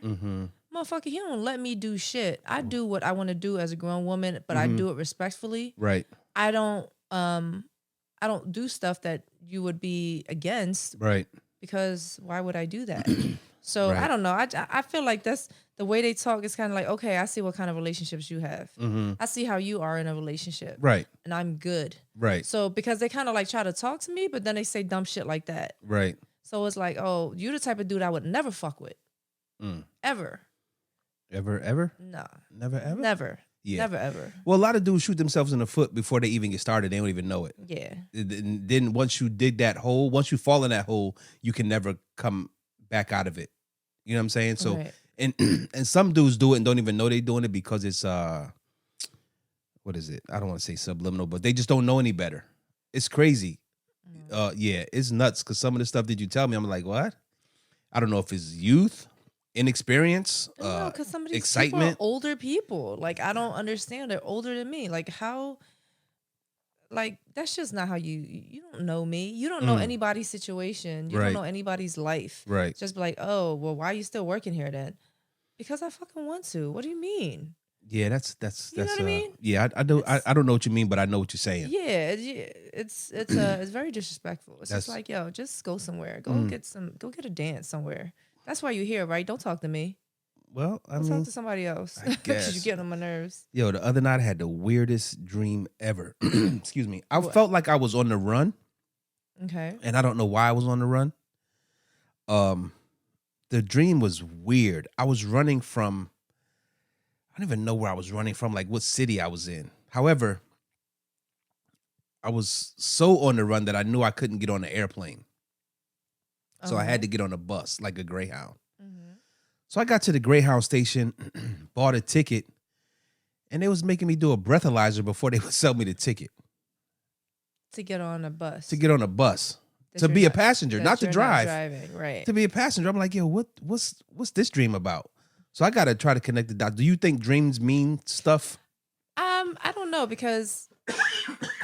S2: Motherfucker, he don't let me do shit. I do what I want to do as a grown woman, but I do it respectfully.
S1: Right.
S2: I don't do stuff that you would be against.
S1: Right.
S2: Because why would I do that? So I don't know. I feel like that's the way they talk is kind of like, okay, I see what kind of relationships you have. I see how you are in a relationship.
S1: Right.
S2: And I'm good.
S1: Right.
S2: So because they kind of like try to talk to me, but then they say dumb shit like that.
S1: Right.
S2: So it's like, oh, you the type of dude I would never fuck with. Ever.
S1: Ever?
S2: No.
S1: Never ever?
S2: Never.
S1: Yeah.
S2: Never ever.
S1: Well, a lot of dudes shoot themselves in the foot before they even get started. They don't even know it.
S2: Yeah.
S1: And then once you dig that hole, once you fall in that hole, you can never come back out of it. You know what I'm saying? So,
S2: right.
S1: and some dudes do it and don't even know they're doing it because it's what is it? I don't want to say subliminal, but they just don't know any better. It's crazy. Yeah, it's nuts because some of the stuff that you tell me, I'm like, what? I don't know if it's youth, inexperience,
S2: because some of these
S1: excitement.
S2: People are older people. Like, I don't understand. They're older than me. Like, how? Like, that's just not how you don't know me. You don't know anybody's situation. You don't know anybody's life.
S1: Right.
S2: Just be like, oh, well, why are you still working here then? Because I fucking want to. What do you mean?
S1: Yeah, that's
S2: you know what I mean?
S1: Yeah, I don't know what you mean, but I know what you're saying.
S2: Yeah, it's very disrespectful. It's just like, yo, just go somewhere. Go get a dance somewhere. That's why you're here, right? Don't talk to me.
S1: Well, I mean,
S2: talk to somebody else. Because you're getting on my nerves.
S1: Yo, the other night I had the weirdest dream ever. Excuse me. I felt like I was on the run.
S2: Okay.
S1: And I don't know why I was on the run. The dream was weird. I was running from, I don't even know where I was running from, like what city I was in. However, I was so on the run that I knew I couldn't get on the airplane. So I had to get on a bus, like a Greyhound. So I got to the Greyhound station, bought a ticket, and they was making me do a breathalyzer before they would sell me the ticket.
S2: To get on a bus.
S1: To get on a bus. To be a passenger, not to drive. Not driving, right. To be a passenger. I'm like, yo, what's this dream about? So I got to try to connect the dots. Do you think dreams mean stuff?
S2: I don't know, because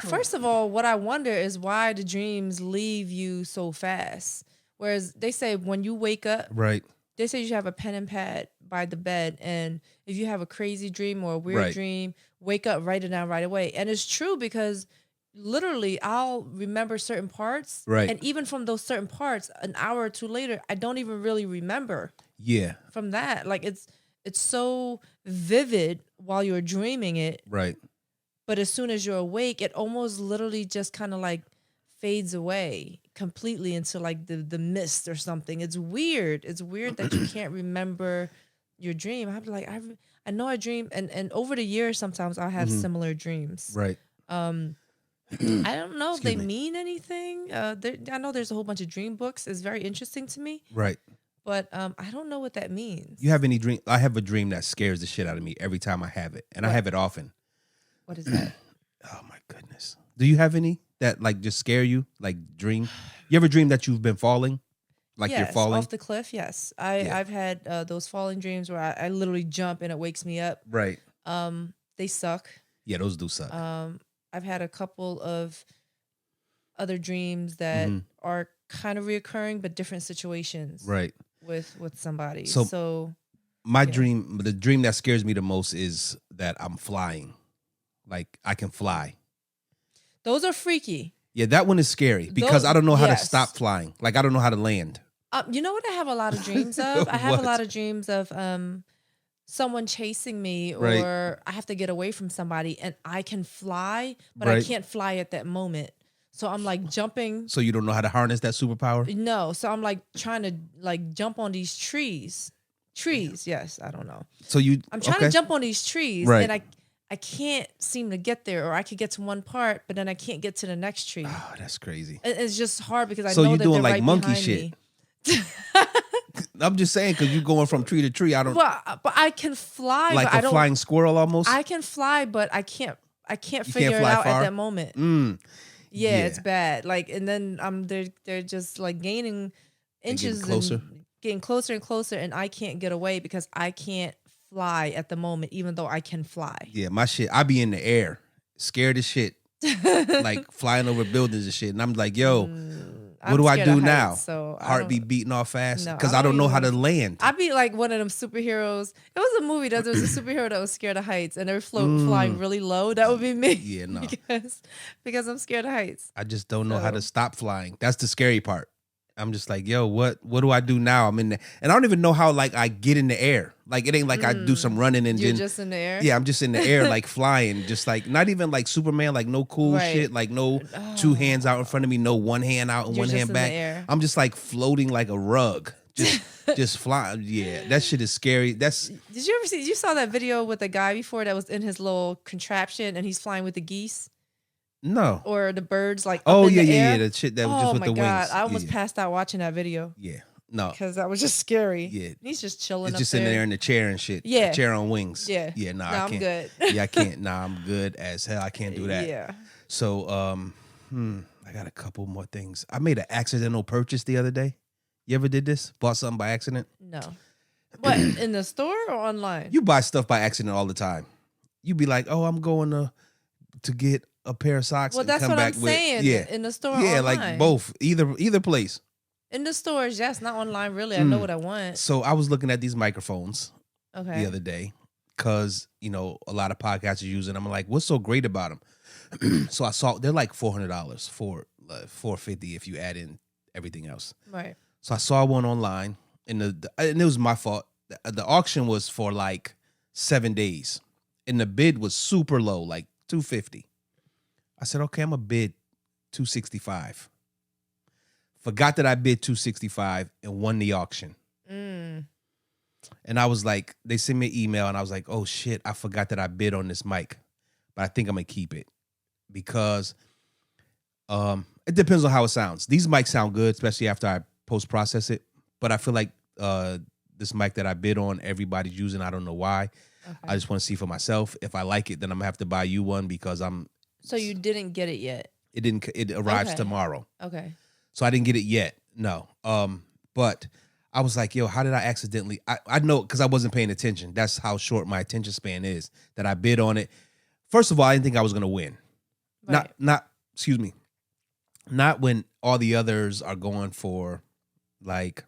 S2: first of all, what I wonder is why the dreams leave you so fast. Whereas they say when you wake up,
S1: right?
S2: They say you should have a pen and pad by the bed, and if you have a crazy dream or a weird dream, wake up, write it down right away. And it's true, because literally I'll remember certain parts,
S1: right? And
S2: even from those certain parts, an hour or two later, I don't even really remember.
S1: Yeah.
S2: From that, like it's so vivid while you're dreaming it,
S1: right? But
S2: as soon as you're awake, it almost literally just kind of like fades away. completely into like the mist or something. It's weird. It's weird that you can't remember your dream. I'm like, I know I dream, and over the years, sometimes I'll have similar dreams.
S1: Right.
S2: I don't know if they
S1: me.
S2: mean anything. I know there's a whole bunch of dream books. It's very interesting to me,
S1: Right.
S2: but I don't know what that means.
S1: You have any dream? I have a dream that scares the shit out of me every time I have it, and I have it often.
S2: What is that?
S1: Oh my goodness. Do you have any that like just scare you? Like dream? You ever dream that you've been falling? Like
S2: Yes,
S1: you're falling?
S2: off the cliff. Yes, I've had those falling dreams where I literally jump and it wakes me up.
S1: Right.
S2: They suck.
S1: Yeah, those do suck.
S2: I've had a couple of other dreams that are kind of reoccurring, but different situations.
S1: Right.
S2: With somebody.
S1: So-
S2: So
S1: My dream, the dream that scares me the most is that I'm flying. Like I can fly.
S2: those are freaky.
S1: Yeah, that one is scary because I don't know how to
S2: yes.
S1: stop flying. Like I don't know how to land.
S2: You know what I have a lot of dreams of? I have
S1: What?
S2: a lot of dreams of someone chasing me, or
S1: Right.
S2: I have to get away from somebody, and I can fly, but I
S1: Right.
S2: can't fly at that moment. So I'm like jumping.
S1: So you don't know how to harness that superpower?
S2: No, so I'm like trying to like jump on these trees. Trees, yes, I don't know.
S1: So you
S2: I'm trying to jump on these trees,
S1: Right.
S2: and I can't seem to get there, or I could get to one part, but then I can't get to the next tree.
S1: Oh, that's crazy.
S2: It's just hard because I
S1: So
S2: know
S1: you
S2: that
S1: doing
S2: they're
S1: like
S2: right
S1: monkey
S2: behind
S1: shit.
S2: me.
S1: I'm just saying because you're going from tree to tree. I don't
S2: Well, but I can fly.
S1: like
S2: but I
S1: a
S2: don't,
S1: flying squirrel almost.
S2: I can fly, but I can't
S1: can't
S2: figure it
S1: fly
S2: out
S1: far?
S2: at that moment.
S1: Yeah.
S2: It's bad. Like, and then they're just like gaining inches
S1: closer?
S2: and getting closer and closer, and I can't get away because I can't fly at the moment, even though I can fly.
S1: Yeah, my shit. I be in the air, scared as shit, like flying over buildings and shit. And I'm like, yo, what do I
S2: scared
S1: do
S2: of
S1: now?
S2: heights, so I
S1: Heart
S2: don't-
S1: be beating off fast
S2: No,
S1: because
S2: I
S1: I don't
S2: don't
S1: know how to
S2: even-
S1: land.
S2: I'd be like one of them superheroes. It was a movie that there was a superhero that was scared of heights, and they're flying really low. That would be me.
S1: Yeah, no.
S2: because I'm scared of heights.
S1: I just don't know how to stop flying. That's the scary part. I'm just like, yo, what do I do now? I'm in there, and I don't even know how like I get in the air. Like it ain't like I do some running and
S2: You're
S1: then
S2: just in the air.
S1: yeah, I'm just in the air like flying, just like not even like Superman, like no cool
S2: Right.
S1: shit, like no two hands out in front of me, no one hand out and
S2: You're
S1: one
S2: just
S1: hand
S2: in the
S1: back.
S2: air.
S1: I'm just like floating like a rug, just flying. Yeah, that shit is scary. That's
S2: Did you ever see? You saw that video with the guy before that was in his little contraption and he's flying with the geese
S1: no.
S2: or the birds like.
S1: Oh
S2: up in
S1: yeah,
S2: the
S1: yeah,
S2: air?
S1: yeah. The shit that was
S2: Oh
S1: just with
S2: my
S1: the
S2: god!
S1: wings.
S2: I almost
S1: yeah.
S2: passed out watching that video
S1: Yeah, no.
S2: because that was just scary.
S1: Yeah.
S2: He's just chilling.
S1: It's
S2: up
S1: just
S2: there.
S1: in there in the chair and shit.
S2: Yeah.
S1: A chair on wings.
S2: Yeah.
S1: Yeah, nah,
S2: No,
S1: I
S2: I'm
S1: can't.
S2: good.
S1: Yeah, I can't. Nah, I'm good as hell. I can't do that.
S2: Yeah.
S1: So, I got a couple more things. I made an accidental purchase the other day. You ever did this? Bought something by accident?
S2: No. What, in the store or online?
S1: You buy stuff by accident all the time. You be like, oh, I'm going to get a pair of socks.
S2: Well,
S1: and
S2: that's
S1: come
S2: what
S1: back
S2: I'm
S1: with,
S2: saying.
S1: Yeah,
S2: In the store.
S1: yeah,
S2: Online.
S1: like both, either place.
S2: In the stores, yes, not online. Really, I know what I want.
S1: So I was looking at these microphones
S2: Okay.
S1: the other day because a lot of podcasts are using them. I'm like, what's so great about them? So I saw they're like $400 for $450 if you add in everything else.
S2: Right.
S1: So I saw one online, and and it was my fault. The auction was for like 7 days, and the bid was super low, like $250. I said, okay, I'm gonna bid $265. Forgot that I bid $265 and won the auction. And I was like, they sent me an email, and I was like, oh shit, I forgot that I bid on this mic, but I think I'm gonna keep it because it depends on how it sounds. These mics sound good, especially after I post process it. But I feel like this mic that I bid on, everybody's using. I don't know why.
S2: Okay.
S1: I just want to see for myself. If I like it, then I'm gonna have to buy you one because
S2: So you didn't get it yet?
S1: It arrives
S2: Okay.
S1: tomorrow.
S2: Okay.
S1: So I didn't get it yet. No. But I was like, yo, how did I accidentally? I know because I wasn't paying attention. That's how short my attention span is. That I bid on it. First of all, I didn't think I was gonna win.
S2: Right.
S1: Not when all the others are going for like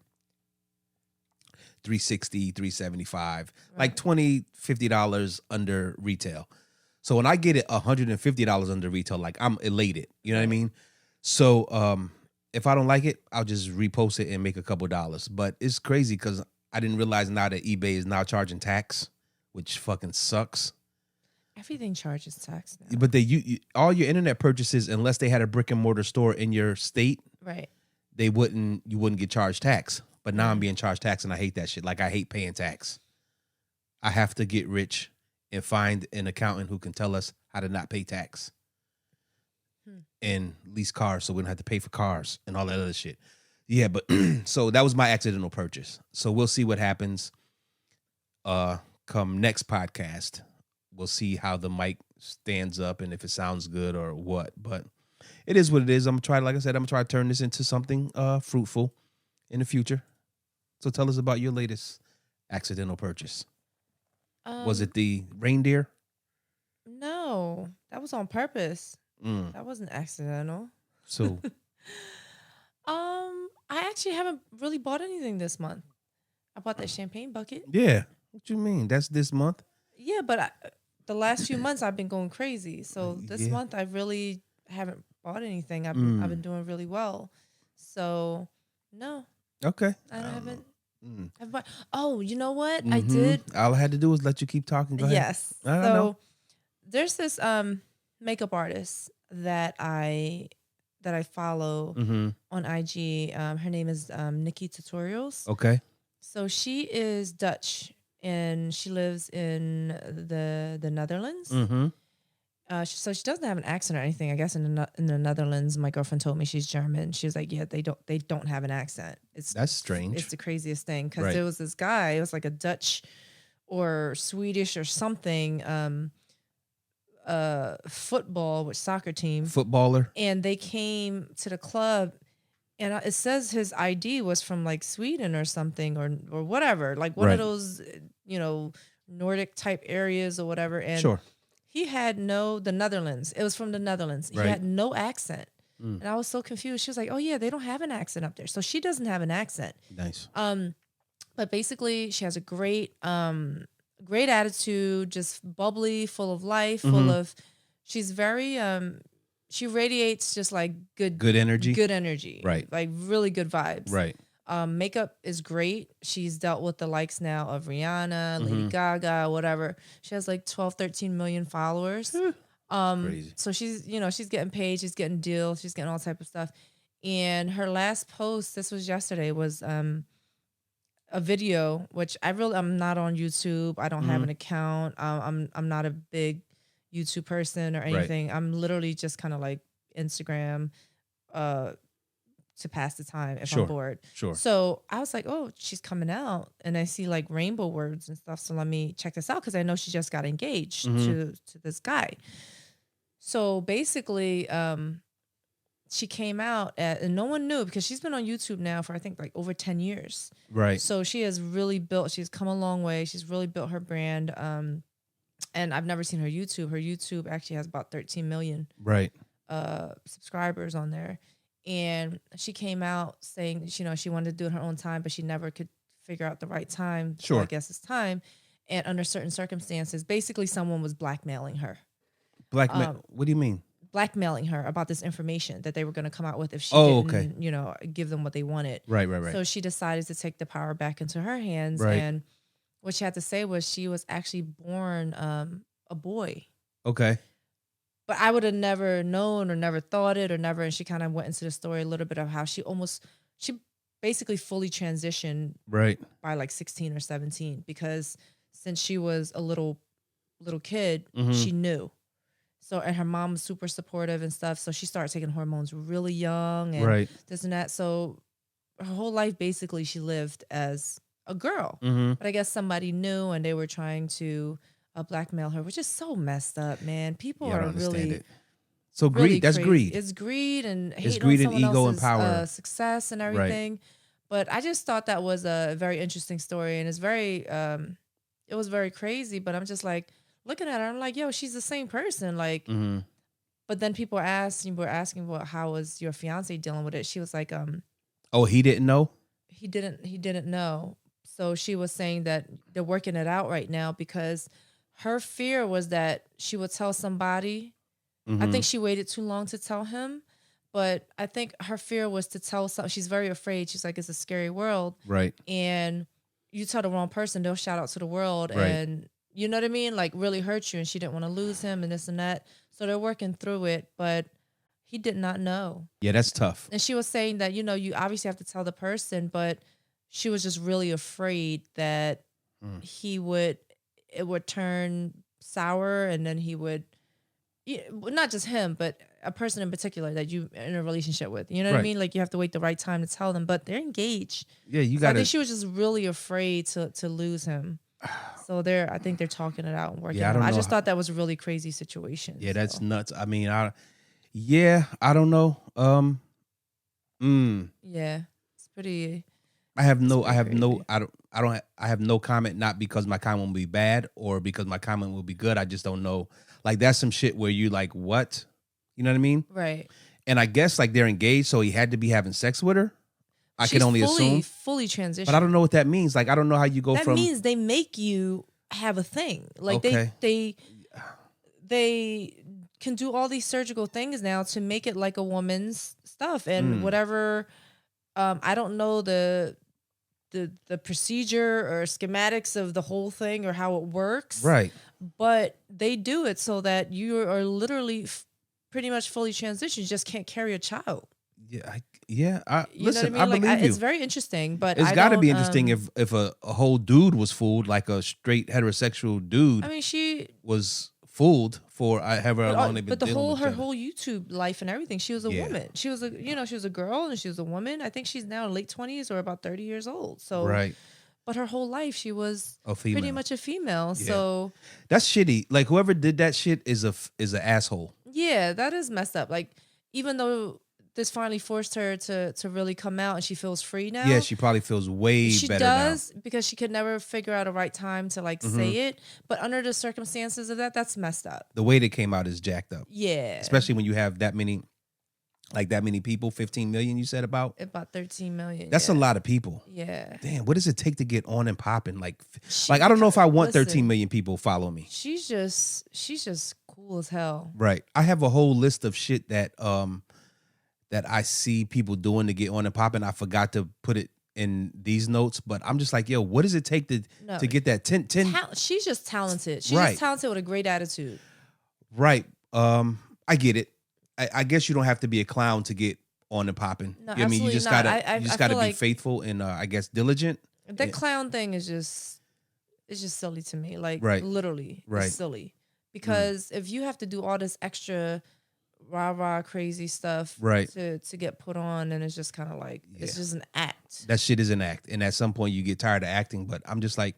S1: 360, 375, like $20, $50 under retail. So when I get it $150 under retail, like I'm elated. You know what I mean? So if I don't like it, I'll just repost it and make a couple dollars. But it's crazy because I didn't realize now that eBay is now charging tax, which fucking sucks.
S2: Everything charges tax now.
S1: But all your internet purchases, unless they had a brick and mortar store in your state,
S2: Right.
S1: you wouldn't get charged tax. But now I'm being charged tax, and I hate that shit. Like, I hate paying tax. I have to get rich and find an accountant who can tell us how to not pay tax and lease cars so we don't have to pay for cars and all that other shit. Yeah, but so that was my accidental purchase. So we'll see what happens come next podcast. We'll see how the mic stands up and if it sounds good or what. But it is what it is. I'm going to try, like I said, I'm going to try to turn this into something fruitful in the future. So tell us about your latest accidental purchase. Was it the reindeer?
S2: No, that was on purpose. That wasn't accidental.
S1: So,
S2: I actually haven't really bought anything this month. I bought that champagne bucket.
S1: yeah. What you mean? That's this month?
S2: Yeah, but the last few months I've been going crazy. So this
S1: Yeah.
S2: month I really haven't bought anything. I've been doing really well. So no,
S1: Okay.
S2: I haven't. Oh, you know what? I
S1: Mm-hmm.
S2: did.
S1: All I had to do was let you keep talking. Go ahead.
S2: Yes.
S1: I know.
S2: There's this makeup artist that I follow on IG. Her name is Nikki Tutorials.
S1: Okay.
S2: So she is Dutch and she lives in the Netherlands.
S1: Mm-hmm.
S2: So she doesn't have an accent or anything. I guess in the Netherlands, my girlfriend told me she's German. She was like, "Yeah, they don't have an accent."
S1: That's strange.
S2: It's the craziest thing because
S1: Right.
S2: there was this guy. It was like a Dutch or Swedish or something football with soccer team,
S1: Footballer.
S2: and they came to the club. And it says his ID was from like Sweden or something or whatever, like one
S1: Right.
S2: of those, Nordic type areas or whatever. And
S1: Sure.
S2: he had the Netherlands. It was from the Netherlands.
S1: Right.
S2: He had no accent. And I was so confused. She was like, "Oh yeah, they don't have an accent up there." So she doesn't have an accent.
S1: Nice.
S2: But basically she has a great attitude, just bubbly, full of life, she's very she radiates just like
S1: Good energy.
S2: good energy.
S1: Right.
S2: Like really good vibes.
S1: Right.
S2: Makeup is great. She's dealt with the likes now of Rihanna, Lady Gaga, whatever. She has like 12, 13 million followers.
S1: Crazy.
S2: So she's getting paid, she's getting deals, she's getting all type of stuff. And her last post, this was yesterday, was a video, which I'm not on YouTube. I don't have an account. I'm not a big YouTube person or anything. Right. I'm literally just kind of like Instagram to pass the time if I'm bored.
S1: Sure.
S2: So I was like, oh, she's coming out, and I see like rainbow words and stuff. So let me check this out because I know she just got engaged to this guy. So basically, she came out and no one knew because she's been on YouTube now for I think like over 10 years.
S1: Right.
S2: So she has really she's come a long way. She's really built her brand. And I've never seen her YouTube. Her YouTube actually has about 13 million subscribers on there. And she came out saying, she wanted to do it her own time, but she never could figure out the right time.
S1: Sure.
S2: So I guess it's time. And under certain circumstances, basically someone was blackmailing her.
S1: Blackmail. What do you mean?
S2: Blackmailing her about this information that they were going to come out with if she didn't, give them what they wanted.
S1: Right.
S2: So she decided to take the power back into her hands.
S1: Right.
S2: And what she had to say was she was actually born a boy.
S1: Okay.
S2: But I would have never known or never thought it or never. And she kind of went into the story a little bit of how she basically fully transitioned by like 16 or 17 because since she was a little kid, she knew. So, and her mom was super supportive and stuff. So she started taking hormones really young and this and that. So her whole life, basically, she lived as a girl. But I guess somebody knew and they were trying to blackmail her, which is so messed up, man. People are really...
S1: It. So greed,
S2: really
S1: that's
S2: crazy.
S1: Greed.
S2: It's greed and
S1: it's
S2: hate
S1: greed
S2: on
S1: and
S2: someone
S1: ego
S2: else's
S1: and power.
S2: Success and everything. But I just thought that was a very interesting story and it's very... it was very crazy, but I'm just like, looking at her, I'm like, yo, she's the same person. Like, but then people were asking, well, how was your fiance dealing with it? She was like,
S1: oh, he didn't know?
S2: He didn't know. So she was saying that they're working it out right now because her fear was that she would tell somebody. I think she waited too long to tell him, but I think her fear was to tell some. She's very afraid. She's like, it's a scary world.
S1: Right.
S2: And you tell the wrong person, they'll shout out to the world and you know what I mean? Like really hurt you. And she didn't want to lose him and this and that. So they're working through it. But he did not know.
S1: Yeah, that's tough.
S2: And she was saying that, you know, you obviously have to tell the person, but she was just really afraid that it would turn sour, and then he would, not just him, but a person in particular that you in a relationship with. You know what I
S1: Right.
S2: mean? Like, you have to wait the right time to tell them, but they're engaged.
S1: Yeah, you
S2: So I
S1: got
S2: think
S1: to.
S2: she was just really afraid to lose him. So I think they're talking it out and working.
S1: Yeah, I don't
S2: I
S1: know
S2: just
S1: how-
S2: thought that was a really crazy situation.
S1: Yeah, that's
S2: so.
S1: nuts. I mean, I don't know.
S2: Yeah, it's pretty.
S1: I have no,
S2: pretty crazy.
S1: I have no comment, not because my comment will be bad or because my comment will be good. I just don't know. Like, that's some shit where you like, what? You know what I mean?
S2: Right.
S1: And I guess like they're engaged, so he had to be having sex with her. I can only assume.
S2: Fully transitioned.
S1: But I don't know what that means. Like, I don't know how you go
S2: That
S1: from.
S2: means they make you have a thing. Like
S1: Okay.
S2: they can do all these surgical things now to make it like a woman's stuff and whatever. I don't know the procedure or schematics of the whole thing or how it works.
S1: Right.
S2: But they do it so that you are literally pretty much fully transitioned. You just can't carry a child.
S1: Yeah.
S2: You know what
S1: Listen,
S2: I mean?
S1: believe you.
S2: It's very interesting, but
S1: It's
S2: I
S1: got to be
S2: don't,
S1: interesting if a whole dude was fooled, like a straight heterosexual dude
S2: I mean, she.
S1: was fooled for however long they've been
S2: But
S1: dealing with
S2: her
S1: each other.
S2: whole YouTube life and everything, she was a
S1: Yeah.
S2: woman. She was she was a girl and she was a woman. I think she's now in late 20s or about 30 years old. So
S1: Right.
S2: But her whole life she was
S1: A female.
S2: pretty much a female.
S1: Yeah.
S2: So
S1: That's shitty. Like, whoever did that shit is an asshole.
S2: yeah, that is messed up. Like, even though this finally forced her to really come out and she feels free now.
S1: Yeah, she probably feels way
S2: She
S1: better
S2: does because she could never figure out a right time to like
S1: Mm-hmm.
S2: say it. But under the circumstances of that's messed up.
S1: now. The way that came out is jacked up.
S2: Yeah.
S1: Especially when you have that many people, 15 million you said about.
S2: About 13 million.
S1: That's
S2: yeah.
S1: a lot of people.
S2: Yeah.
S1: Damn, what does it take to get on and popping? Like
S2: She-
S1: I don't know if I want
S2: listen.
S1: 13 million people follow me.
S2: She's just cool as hell.
S1: Right. I have a whole list of shit that that I see people doing to get on and popping. I forgot to put it in these notes, but I'm just like, yo, what does it take to get that 10
S2: She's just talented. She's
S1: Right.
S2: just talented with a great attitude.
S1: Right. I get it. I guess you don't have to be a clown to get on and popping.
S2: No,
S1: You know what I mean, you
S2: absolutely
S1: just
S2: not.
S1: gotta
S2: I
S1: you just
S2: feel
S1: gotta be
S2: like-
S1: faithful and I guess diligent.
S2: That
S1: Yeah.
S2: clown thing is just silly to me. Like
S1: Right.
S2: literally,
S1: Right.
S2: it's silly. Because if you have to do all this extra rah crazy stuff
S1: Right.
S2: to get put on, and it's just kind of like it's
S1: Yeah.
S2: just an act.
S1: That shit is an act, and at some point you get tired of acting. But I'm just like,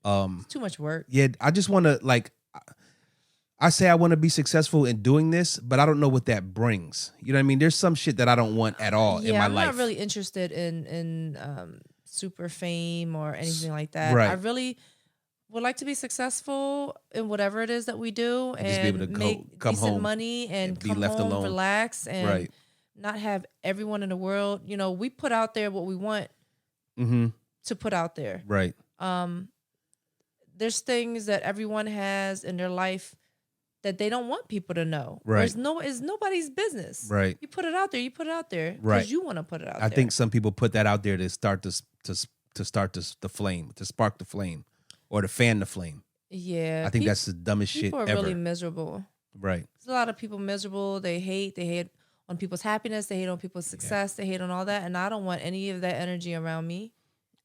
S2: Too much work.
S1: yeah, I just want to like. I say I want to be successful in doing this, but I don't know what that brings. You know what I mean? There's some shit that I don't want at all in my
S2: I'm
S1: life.
S2: not really interested in super fame or anything like that.
S1: Right.
S2: I really would like to be successful in whatever it is that we do and
S1: just be able to
S2: make
S1: come
S2: decent
S1: home
S2: money and
S1: be
S2: come
S1: left
S2: home,
S1: alone.
S2: relax, and
S1: Right.
S2: not have everyone in the world. You know, we put out there what we want
S1: Mm-hmm.
S2: to put out there.
S1: Right.
S2: There's things that everyone has in their life that they don't want people to know.
S1: Right.
S2: It's nobody's business.
S1: Right.
S2: You put it out there. You put it out there because
S1: Right.
S2: you want to put it out there.
S1: I think some people put that out there to start the flame, to spark the flame, or to fan the flame.
S2: Yeah,
S1: I think that's the dumbest shit
S2: people are
S1: ever.
S2: really miserable.
S1: Right.
S2: There's a lot of people miserable. They hate on people's happiness. They hate on people's success. They hate on all that, and I don't want any of that energy around me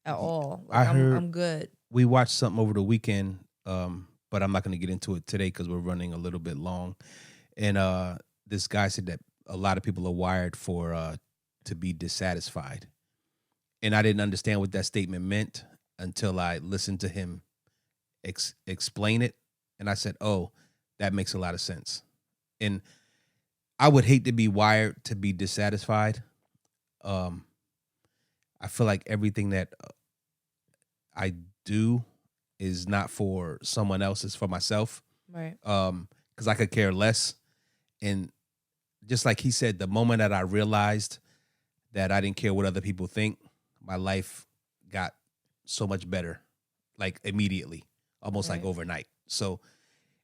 S2: at all. Like, I'm good.
S1: We watched something over the weekend, but I'm not going to get into it today because we're running a little bit long. And this guy said that a lot of people are wired for to be dissatisfied, and I didn't understand what that statement meant until I listened to him explain it, and I said, "Oh, that makes a lot of sense." And I would hate to be wired to be dissatisfied. I feel like everything that I do is not for someone else, it's for myself.
S2: Right.
S1: Because I could care less. And just like he said, the moment that I realized that I didn't care what other people think, my life got so much better, like immediately, almost like
S2: Right.
S1: overnight. So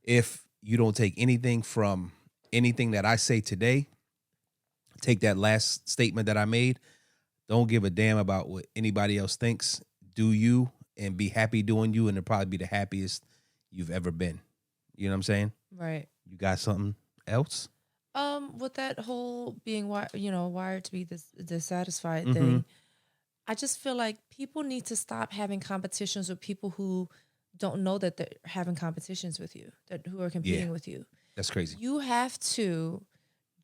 S1: if you don't take anything from anything that I say today, take that last statement that I made, don't give a damn about what anybody else thinks. Do you and be happy doing you, and it'll probably be the happiest you've ever been. You know what I'm saying?
S2: Right.
S1: You got something else?
S2: With that whole being wired to be this dissatisfied
S1: Mm-hmm.
S2: thing, I just feel like people need to stop having competitions with people who don't know that they're having competitions with you, that who are competing with you.
S1: That's crazy.
S2: You have to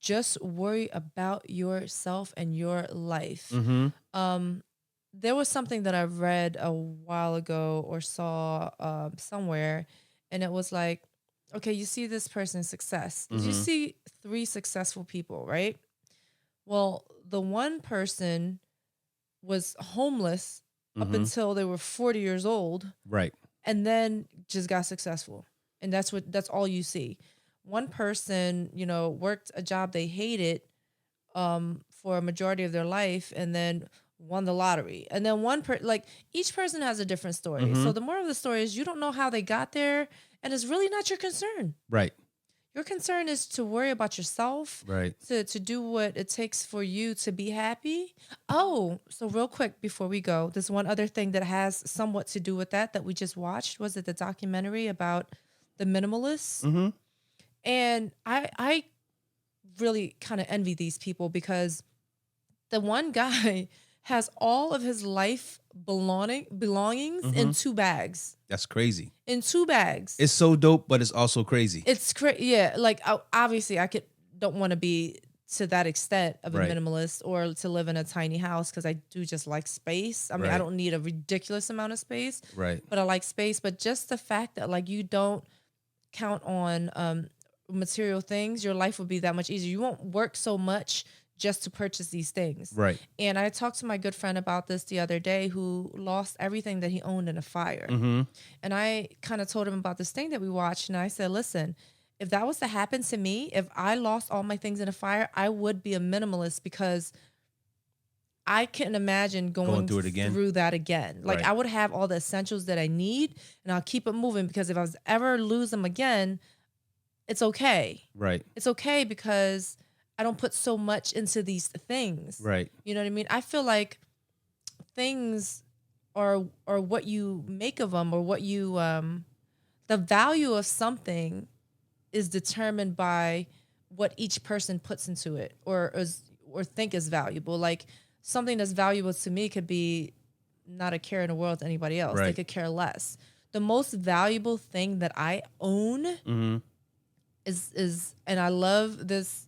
S2: just worry about yourself and your life.
S1: Mm-hmm.
S2: There was something that I read a while ago or saw somewhere, and it was like, okay, you see this person's success. You
S1: Mm-hmm.
S2: see three successful people, right? Well, the one person was homeless up
S1: Mm-hmm.
S2: until they were 40 years old,
S1: Right.
S2: and then just got successful. And that's all you see. One person, worked a job they hated for a majority of their life, and then won the lottery. And then each person has a different story.
S1: Mm-hmm.
S2: So the moral of the story is you don't know how they got there, and it's really not your concern.
S1: Right.
S2: Your concern is to worry about yourself,
S1: Right.
S2: to do what it takes for you to be happy. Oh, so real quick before we go, there's one other thing that has somewhat to do with that we just watched. Was it the documentary about the minimalists?
S1: Mm-hmm.
S2: And I really kind of envy these people, because the one guy has all of his life belongings in 2 bags.
S1: That's crazy.
S2: In 2 bags.
S1: It's so dope, but it's also crazy.
S2: It's crazy. Yeah, like obviously I don't want to be to that extent of a
S1: Right.
S2: minimalist or to live in a tiny house, because I do just like space. I mean, I
S1: Right.
S2: don't need a ridiculous amount of space,
S1: Right.
S2: but I like space. But just the fact that like you don't count on material things, your life would be that much easier. You won't work so much just to purchase these things.
S1: Right.
S2: And I talked to my good friend about this the other day, who lost everything that he owned in a fire.
S1: Mm-hmm.
S2: And I kind of told him about this thing that we watched. And I said, listen, if that was to happen to me, if I lost all my things in a fire, I would be a minimalist, because I couldn't imagine going
S1: through it again?
S2: through that again. Like
S1: Right.
S2: I would have all the essentials that I need, and I'll keep it moving, because if I was ever lose them again, it's okay.
S1: Right.
S2: It's okay, because I don't put so much into these things.
S1: Right.
S2: You know what I mean? I feel like things are what you make of them, or what you the value of something is determined by what each person puts into it, or think is valuable. Like something that's valuable to me could be not a care in the world to anybody else. They
S1: Right.
S2: could care less. The most valuable thing that I own
S1: Mm-hmm.
S2: is and I love this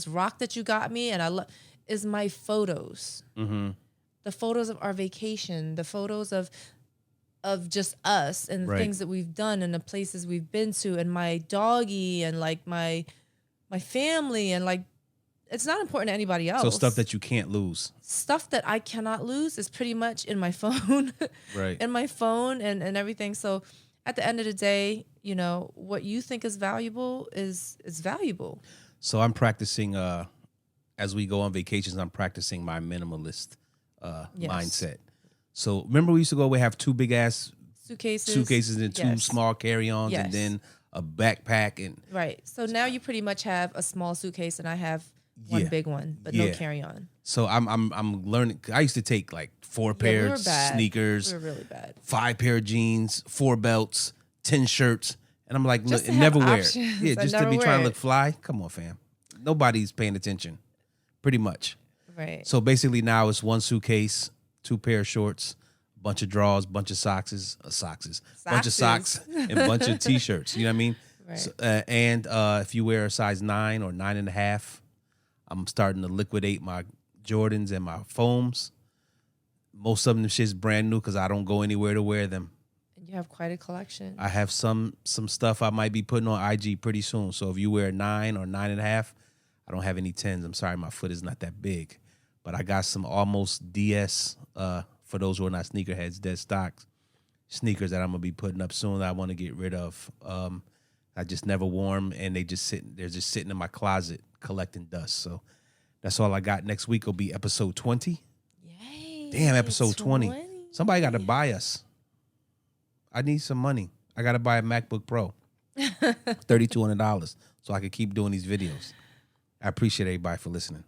S2: rock that you got me, and I love is my photos.
S1: Mm-hmm.
S2: The photos of our vacation, the photos of just us and the
S1: Right.
S2: things that we've done and the places we've been to, and my doggy, and like my family, and like it's not important to anybody else.
S1: So stuff that you can't lose.
S2: Stuff that I cannot lose is pretty much in my phone.
S1: Right.
S2: In my phone and everything. So at the end of the day, what you think is valuable is valuable.
S1: So I'm practicing as we go on vacations, I'm practicing my minimalist
S2: Yes.
S1: mindset. So remember we used to go, we have 2 big ass
S2: Suitcases
S1: and 2
S2: Yes.
S1: small carry-ons,
S2: Yes.
S1: and then a backpack, and
S2: Right. So now you pretty much have a small suitcase, and I have one
S1: Yeah.
S2: big one, but no
S1: Yeah.
S2: carry-on.
S1: so I'm learning. I used to take like 4
S2: Yeah, we
S1: pairs
S2: were
S1: of
S2: bad.
S1: sneakers,
S2: We were really bad.
S1: 5 pair of jeans, 4 belts, 10 shirts, and I'm like,
S2: Just
S1: look,
S2: to have
S1: never wear it.
S2: options.
S1: Yeah,
S2: I
S1: just to
S2: never
S1: be
S2: wear
S1: trying to
S2: it.
S1: look fly. Come on, fam. Nobody's paying attention, pretty much.
S2: Right.
S1: So basically now it's 1 suitcase, 2 pair of shorts, bunch of drawers, bunch of bunch of socks, and bunch of t-shirts. You know what I mean?
S2: Right.
S1: So, and if you wear a size 9 or 9.5, I'm starting to liquidate my Jordans and my foams. Most of them shit's brand new because I don't go anywhere to wear them.
S2: And you have quite a collection.
S1: I have some stuff I might be putting on IG pretty soon. So if you wear a 9 or 9.5, I don't have any 10s. I'm sorry, my foot is not that big. But I got some almost DS, for those who are not sneakerheads, dead stocks sneakers that I'm gonna be putting up soon that I want to get rid of. I just never wore them, and they're just sitting in my closet collecting dust. So that's all I got. Next week will be episode 20.
S2: Yay.
S1: Damn, episode 20. Somebody got to buy us. I need some money. I got to buy a MacBook Pro, $3,200, so I can keep doing these videos. I appreciate everybody for listening.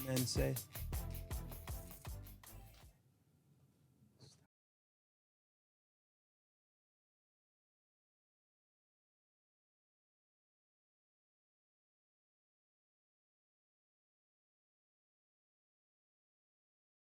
S1: and say?